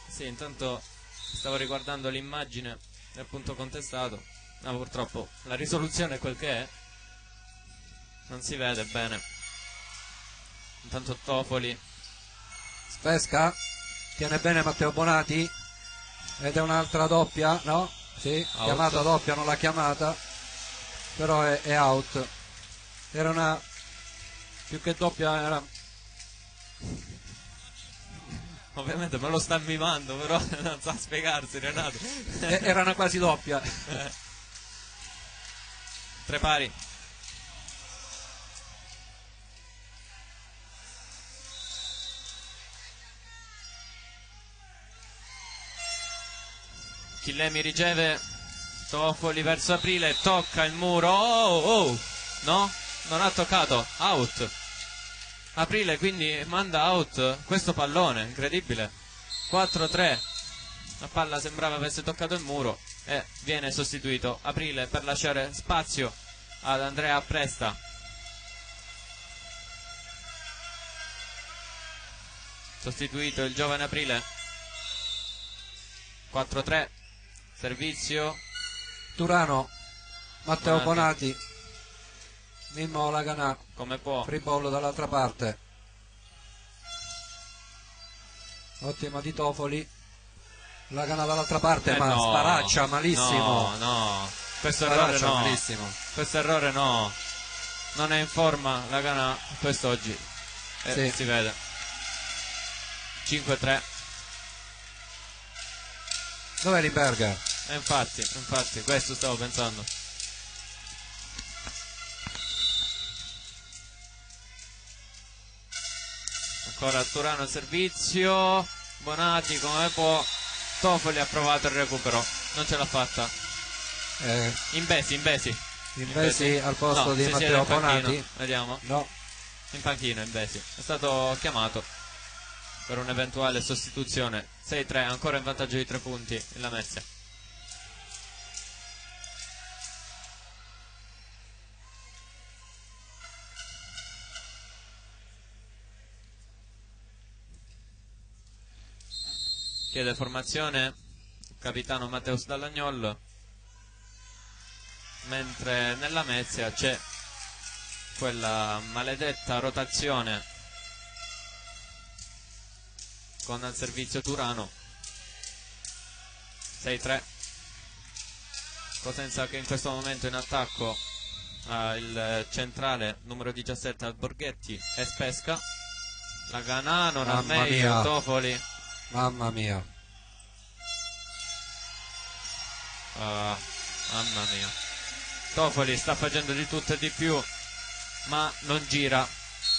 Sì, intanto Stavo riguardando l'immagine del punto contestato. No, purtroppo la risoluzione è quel che è. Non si vede bene. Intanto Toffoli Spesca, tiene bene Matteo Bonati, ed è un'altra doppia, no? Sì, out. Chiamata doppia, non l'ha chiamata, però è out. Era una, più che doppia, era... Ovviamente me lo sta mimando, però non sa spiegarsi Renato. Era una quasi doppia. 3 pari. Chillemi riceve, Toffoli verso Aprile, tocca il muro, oh, no, non ha toccato, out. Aprile quindi manda out questo pallone, incredibile. 4-3, la palla sembrava avesse toccato il muro e viene sostituito Aprile per lasciare spazio ad Andrea Presta. Sostituito il giovane Aprile. 4-3, servizio Turano, Matteo Bonati, Mimmo Laganà, come può. free ball dall'altra parte. Ottima di Toffoli, Laganà dall'altra parte, ma no, sparaccia malissimo. No, questo errore no. Malissimo. Questo errore no. Non è in forma Laganà quest'oggi. Sì. Si vede. 5-3. Dov'è Limberger? Infatti, questo stavo pensando. Ancora Turano servizio, Bonati come può, Toffoli ha provato il recupero, non ce l'ha fatta. Imbesi al posto di Matteo Bonati. Vediamo. No. In panchina Imbesi. È stato chiamato per un'eventuale sostituzione. 6-3, ancora in vantaggio di 3 punti in Lamezia. Chiede formazione il capitano Matteus Dallagnol, mentre nella Lamezia c'è quella maledetta rotazione con al servizio Turano. 6-3. Cosenza che in questo momento in attacco ha il centrale numero 17 al Borghetti e Spesca. Laganà non ha meglio, Toffoli. Mamma mia. Mamma mia. Toffoli sta facendo di tutto e di più, ma non gira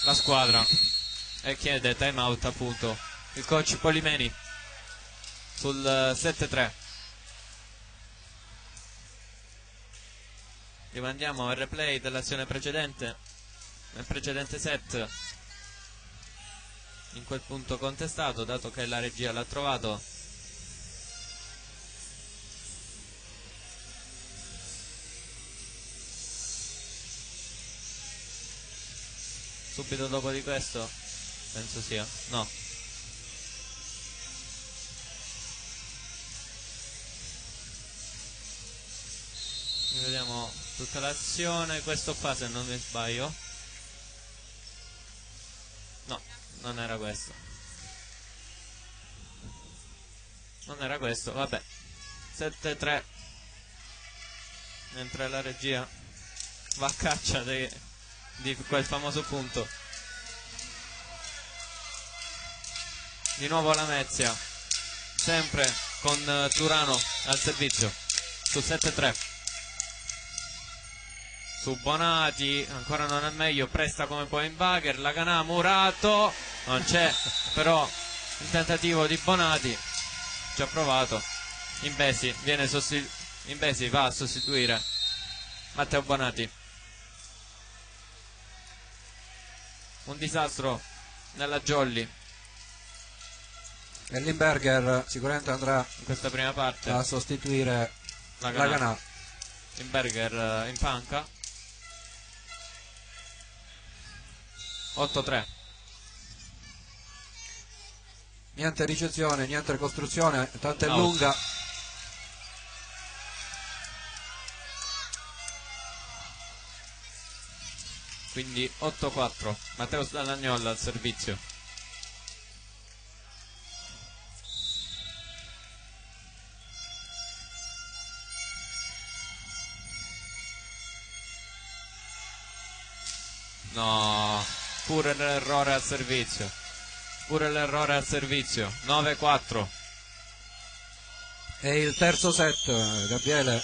la squadra e chiede time out appunto il coach Polimeni sul 7-3. Rimandiamo al replay dell'azione precedente, nel precedente set, in quel punto contestato, dato che la regia l'ha trovato. Subito dopo di questo penso sia no. Vediamo tutta l'azione. Questo fa, se non mi sbaglio, no, non era questo, vabbè. 7-3, mentre la regia va a caccia di quel famoso punto. Di nuovo Lamezia, sempre con Turano al servizio sul 7-3. Su Bonati, ancora non è meglio, Presta come può in bagger, Laganà, Murato, non c'è, però il tentativo di Bonati ci ha provato. Imbesi va a sostituire Matteo Bonati. Un disastro nella Jolly. E Limberger sicuramente andrà in questa prima parte a sostituire Laganà. Limberger in panca. 8-3. niente ricezione, niente costruzione, tanto è Out. lunga. Quindi 8-4, Matteo Dall'Agnolla al servizio. No, pure l'errore al servizio. Pure l'errore al servizio. 9-4. E il terzo set, Gabriele.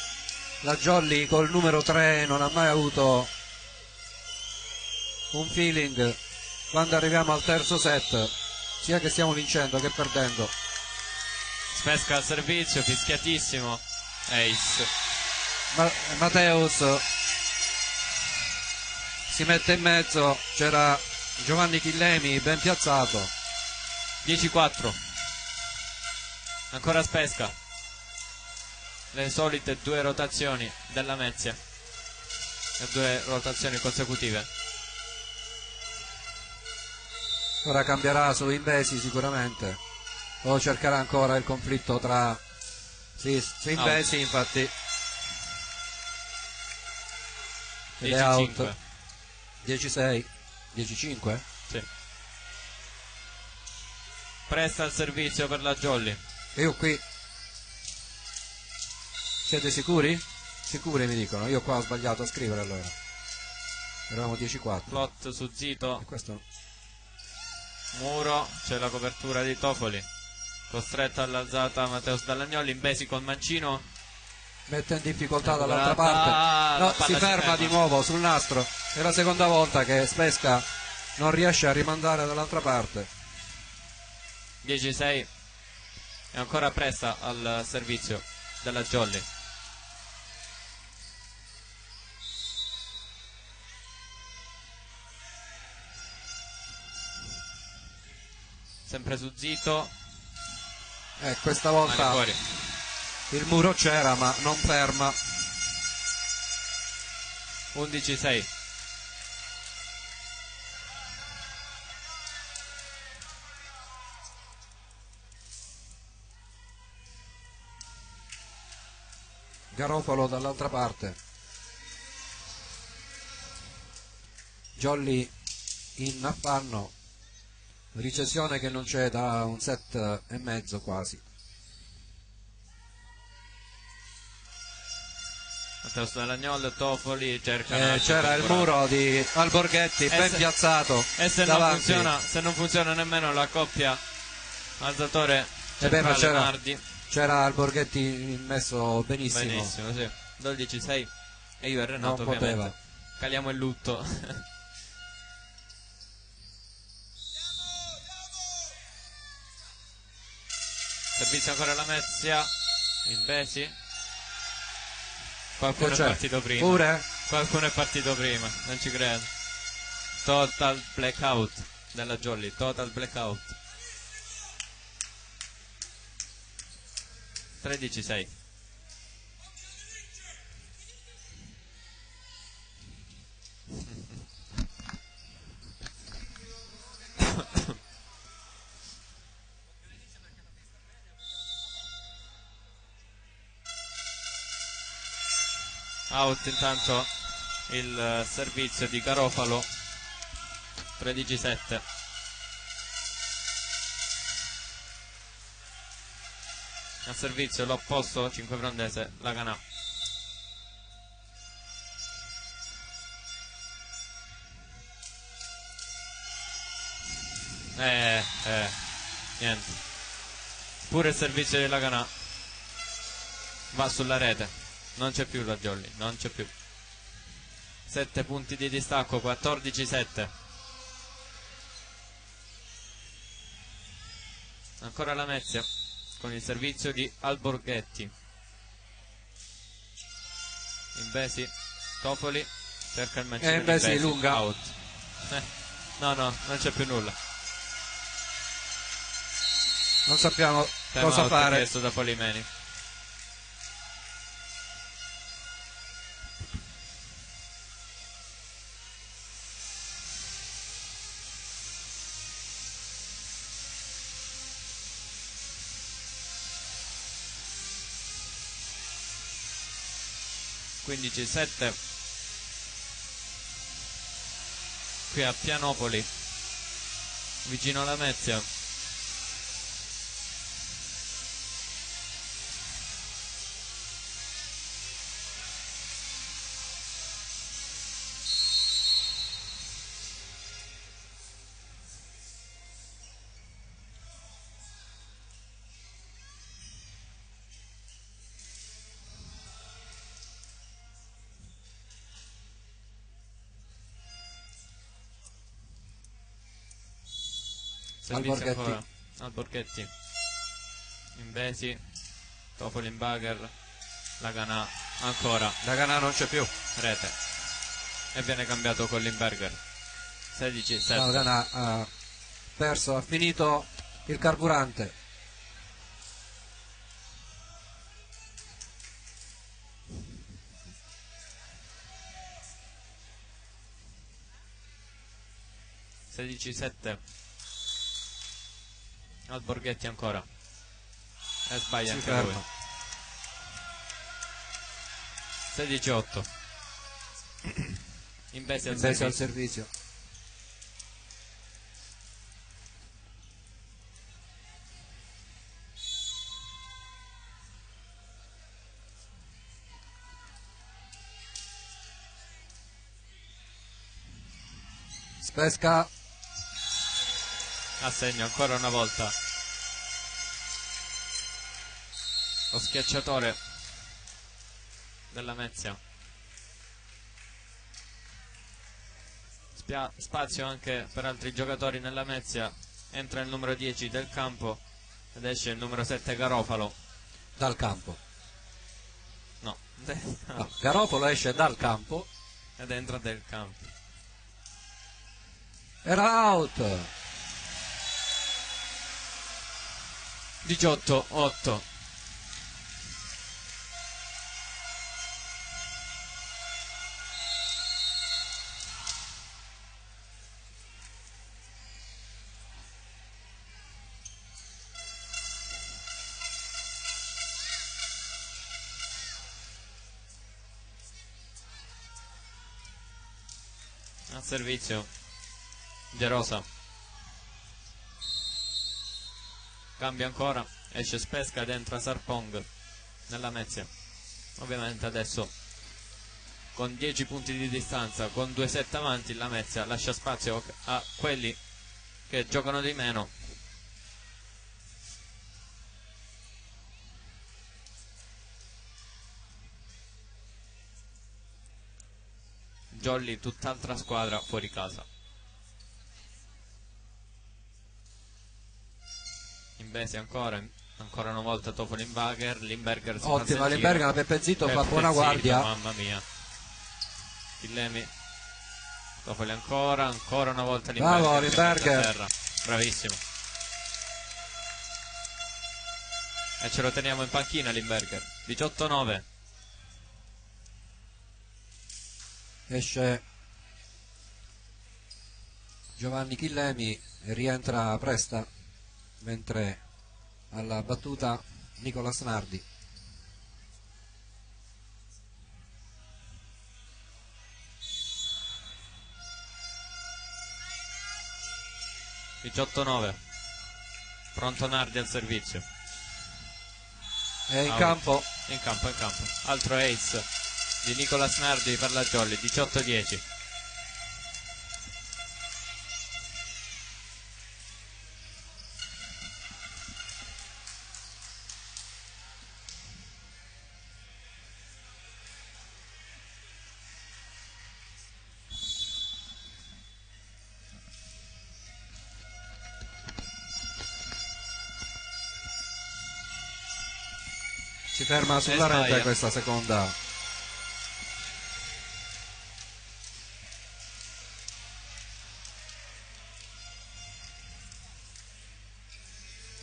La Jolly col numero 3 non ha mai avuto un feeling quando arriviamo al terzo set, sia che stiamo vincendo che perdendo. Spesca al servizio, fischiatissimo. Ace. Matteus si mette in mezzo, c'era Giovanni Chillemi ben piazzato. 10-4. Ancora Spesca. Le solite 2 rotazioni della Mezia. E 2 rotazioni consecutive. Ora cambierà su Invesi sicuramente, o cercherà ancora il conflitto tra... Sì, su Invesi infatti. Ed è out. 10-6, 10-5? Sì. Presta il servizio per la Jolly. E io qui... Siete sicuri? Sicuri mi dicono, io qua ho sbagliato a scrivere allora. Eravamo 10-4. Plot su Zito. E questo... Muro, c'è la copertura di Tofoli. Costretto all'alzata Matteo Dall'Agnoli. Invesi con Mancino. Mette in difficoltà dall'altra parte. No, si ferma di nuovo sul nastro. È la seconda volta che Spesca non riesce a rimandare dall'altra parte. 10-6. E ancora Presta al servizio della Jolly. Sempre su Zito. Questa volta il muro c'era ma non ferma. 11-6. Garofalo dall'altra parte. Jolly in affanno. Ricezione che non c'è da un set e mezzo quasi. Matteo Dall'Agnol, Tofoli cercano. C'era il muro di Alborghetti ben piazzato. E se non funziona nemmeno la coppia alzatore ma Nardi. c'era Alborghetti messo benissimo. Benissimo, sì. 12-6. E io e Renato non ovviamente poteva. caliamo il lutto. Servizio ancora la Mezia. Invesi. Qualcuno è partito prima. Pure? Qualcuno è partito prima, non ci credo. Total blackout della Jolly. Total blackout. 13-6. Out intanto il servizio di Garofalo. 13-7. Al servizio l'opposto 5 Frondese, la Canà. Niente. Pure il servizio della Canà va sulla rete. Non c'è più la Jolly, non c'è più. 7 punti di distacco, 14-7. Ancora la Mezia con il servizio di Alborghetti. Invesi, Tofoli cerca il mancino. Invesi lunga. Out. No, non c'è più nulla. Non sappiamo cosa out fare. chiesto da Polimeni. 15-7 qui a Pianopoli, vicino alla Lamezia. Al Borghetti, Invesi, Tofolimbacher, Laganà, ancora Laganà non c'è più, rete, e viene cambiato con Limberger. 16-7. Laganà ha perso, ha finito il carburante. Al Borghetti ancora, e sbaglia anche ferma. lui. 16-8. Invesi al servizio. Spesca a segno ancora una volta lo schiacciatore della Lamezia. Spazio anche per altri giocatori nella Lamezia. Entra il numero 10 del campo ed esce il numero 7 Garofalo dal campo. No, Garofalo esce dal campo ed entra del campo. Era out. 18-8. Al servizio De Rosa, cambia ancora, esce Spesca ed entra Sarpong nella Lamezia. Ovviamente adesso con 10 punti di distanza, con 2 set avanti, la Lamezia lascia spazio a quelli che giocano di meno. Jolly, tutt'altra squadra fuori casa. Invesi ancora una volta Tofolimbacher, Limberger si ottima Limberger, la Peppezito fa buona guardia. Mamma mia. Chillemi, Tofoli ancora una volta Limberger. Bravo Limberger. Bravissimo. E ce lo teniamo in panchina Limberger. 18-9. Esce Giovanni Chillemi e rientra Presta, mentre alla battuta Nicola Snardi. Pronto Nardi al servizio. È in campo. In campo. Altro ace di Nicola Snardi per la Jolly. 18-10. Si ferma sulla rete questa seconda.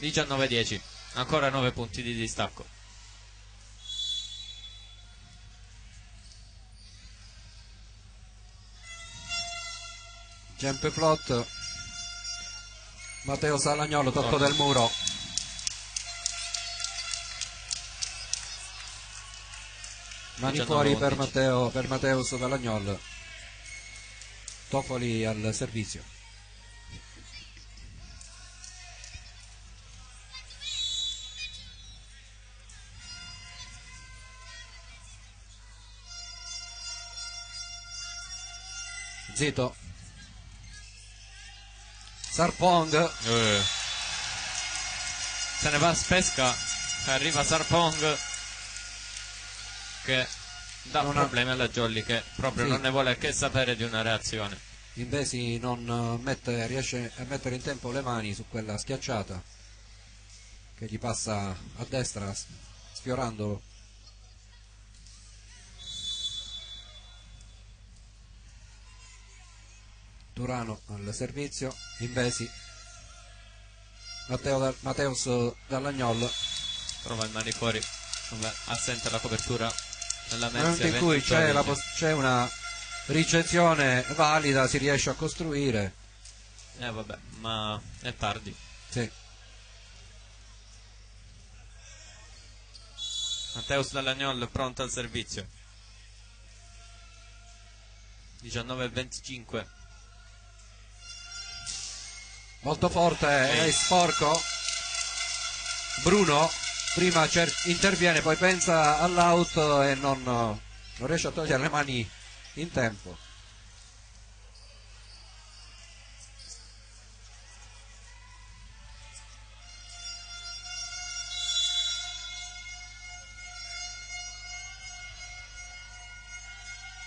(19-10). Ancora 9 punti di distacco. Gempe Flot, Matteo Salagnolo, tocco del muro. Mani fuori per Mateus Dall'Agnol. Toffoli al servizio. Zito. Sarpong. Se ne va Spesca, arriva Sarpong che dà problemi alla Jolly, che proprio non ne vuole che sapere di una reazione. Invesi non riesce a mettere in tempo le mani su quella schiacciata che gli passa a destra sfiorandolo. Turano al servizio, Invesi, Mateus Dall'Agnol trova il mani fuori, assente la copertura nella nel momento in cui c'è una ricezione valida, si riesce a costruire. Vabbè, ma è tardi. Sì. Mateus Dall'Agnol pronto al servizio. 19:25. Molto forte, è sporco. Bruno prima interviene, poi pensa all'out e non riesce a togliere le mani in tempo.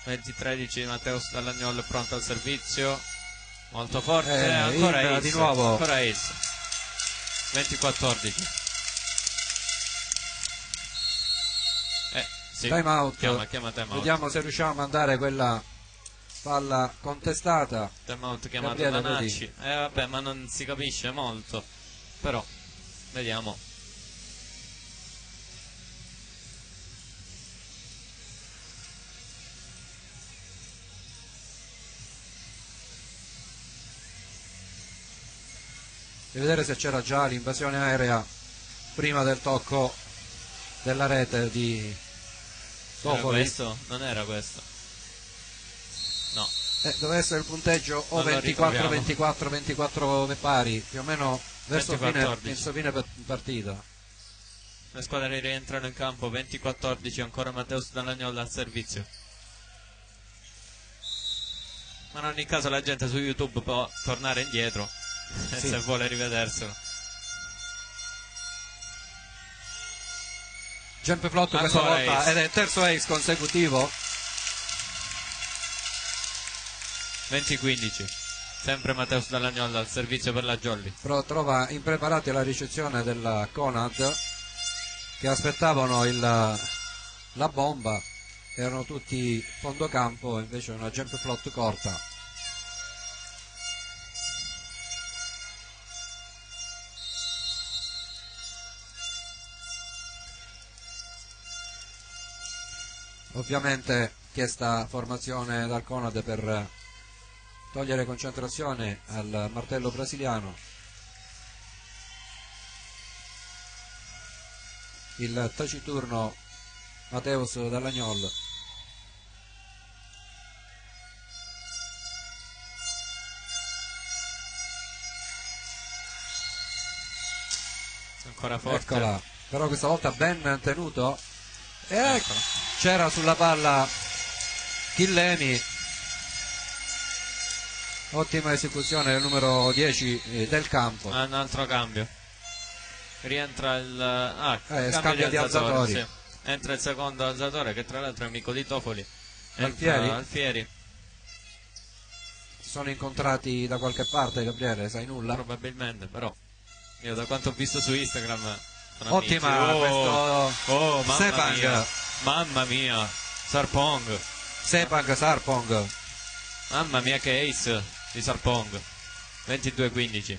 (20:13) Mateus Dall'Agnol pronto al servizio, molto forte, ancora Ace, di nuovo. ancora Ace. 20:14. Sì. Time out. Chiama time out. Vediamo se riusciamo a mandare quella palla contestata. Time out chiamato da Nacci. Vabbè, ma non si capisce molto, però vediamo. E vedere se c'era già l'invasione aerea prima del tocco della rete di Toffoli. Non era questo. No. Doveva essere il punteggio o 24-24 pari, più o meno verso fine partita. Le squadre rientrano in campo. 20:14, ancora Mateus Dall'Agnol al servizio. Ma in ogni caso la gente su YouTube può tornare indietro se vuole rivederselo. Jump flot questa volta ed è il terzo ace consecutivo. 20:15, sempre Mateus Dall'Agnol al servizio per la Jolly. Però trova impreparati alla ricezione della Conad, che aspettavano la bomba, erano tutti fondo campo, invece una jump flot corta. Ovviamente chiesta formazione dal Conad per togliere concentrazione al martello brasiliano. Il taciturno Mateus Dall'Agnol. Ancora forte. Eccola, però questa volta ben tenuto. C'era sulla palla Chillemi, ottima esecuzione del numero 10 del campo. Un altro cambio, rientra il scambio di alzatori. Sì. Entra il secondo alzatore, che tra l'altro è amico di Toffoli, Alfieri. Sono incontrati da qualche parte, Gabriele, sai nulla? Probabilmente, però io da quanto ho visto su Instagram ottima questo Sepang. Mamma mia, Sarpong. Sarpong. Mamma mia che ace di Sarpong. 22:15.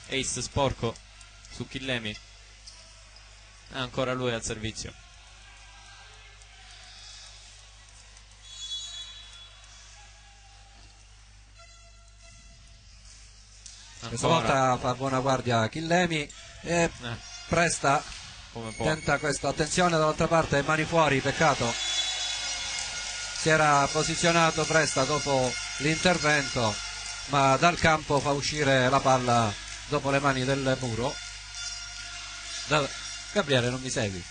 Ace sporco su Chillemi. Ancora lui al servizio. Questa volta fa buona guardia Chillemi e presta come può. Tenta questo, attenzione dall'altra parte, mani fuori, peccato. Si era posizionato Presta dopo l'intervento, ma dal campo fa uscire la palla dopo le mani del muro. Gabriele, non mi segui?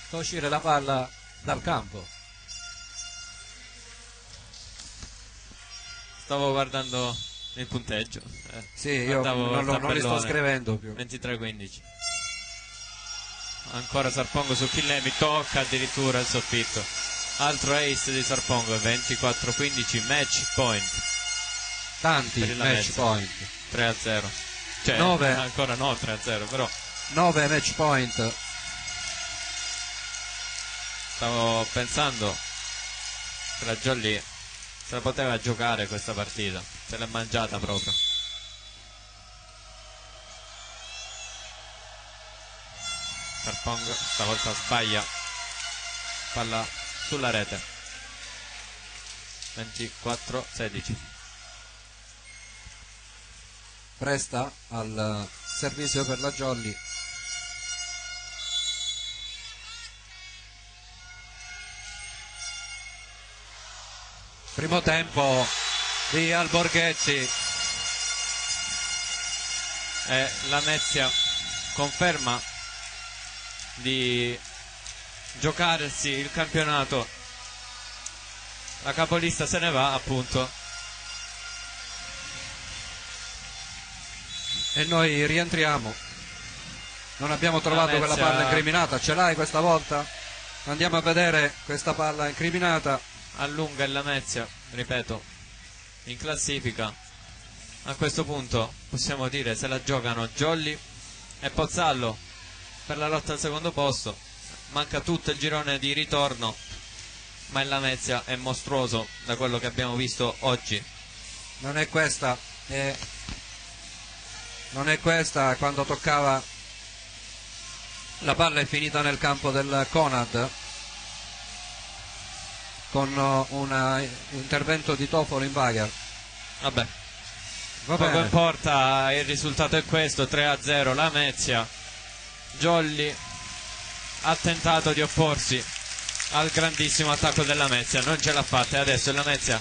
Fa uscire la palla dal campo. Stavo guardando il punteggio. Sì, io non li sto scrivendo più. 23-15. Ancora Sarpongo su Chillemi, tocca addirittura il soffitto. Altro ace di Sarpongo, 24-15, match point. Tanti match point. 3-0. Cioè, 9. Ancora no, 3-0, però 9 match point. stavo pensando che la Jolly se la poteva giocare questa partita, se l'è mangiata proprio. Sarpongo stavolta sbaglia, palla sulla rete. 24-16. Presta al servizio per la Jolly. Primo tempo di Alborghetti. E la Mezia conferma di giocarsi il campionato. La capolista se ne va, appunto, e noi rientriamo. Non abbiamo trovato quella palla incriminata. Ce l'hai questa volta? Andiamo a vedere questa palla incriminata. Allunga il Lamezia, ripeto, in classifica. A questo punto possiamo dire se la giocano Jolly e Pozzallo per la lotta al secondo posto. Manca tutto il girone di ritorno, ma il Lamezia è mostruoso da quello che abbiamo visto oggi. Non è questa, non è questa. Quando toccava la palla è finita nel campo del Conad, con un intervento di Tofolo in Vagar. Vabbè, poco importa, il risultato è questo, 3-0 Lamezia. Jolly ha tentato di opporsi al grandissimo attacco della Lamezia, non ce l'ha fatta, e adesso il Lamezia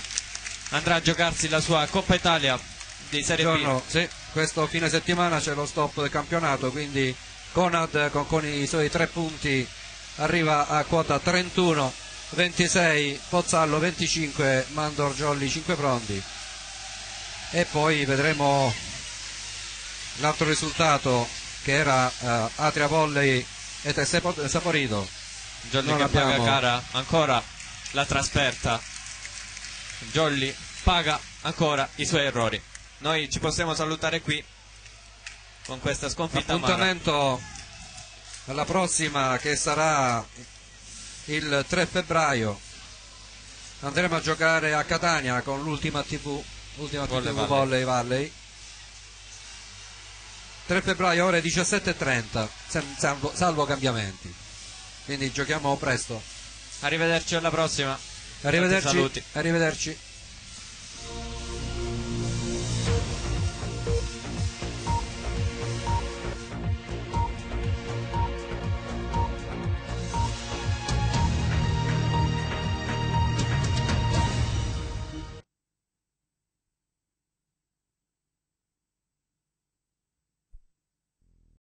andrà a giocarsi la sua Coppa Italia di Serie B. Sì, questo fine settimana c'è lo stop del campionato, quindi Conad con i suoi 3 punti arriva a quota 31, 26 Pozzallo, 25 Mandor Jolly, 5 pronti. E poi vedremo l'altro risultato, che era Atria Volley e Saporito. Jolly che paga cara ancora la trasferta. Jolly paga ancora i suoi errori. Noi ci possiamo salutare qui con questa sconfitta. Appuntamento alla prossima, che sarà il 3 febbraio. Andremo a giocare a Catania con l'ultima TV Volley Valley. 3 febbraio ore 17:30, salvo cambiamenti, quindi giochiamo presto. Arrivederci alla prossima. Arrivederci.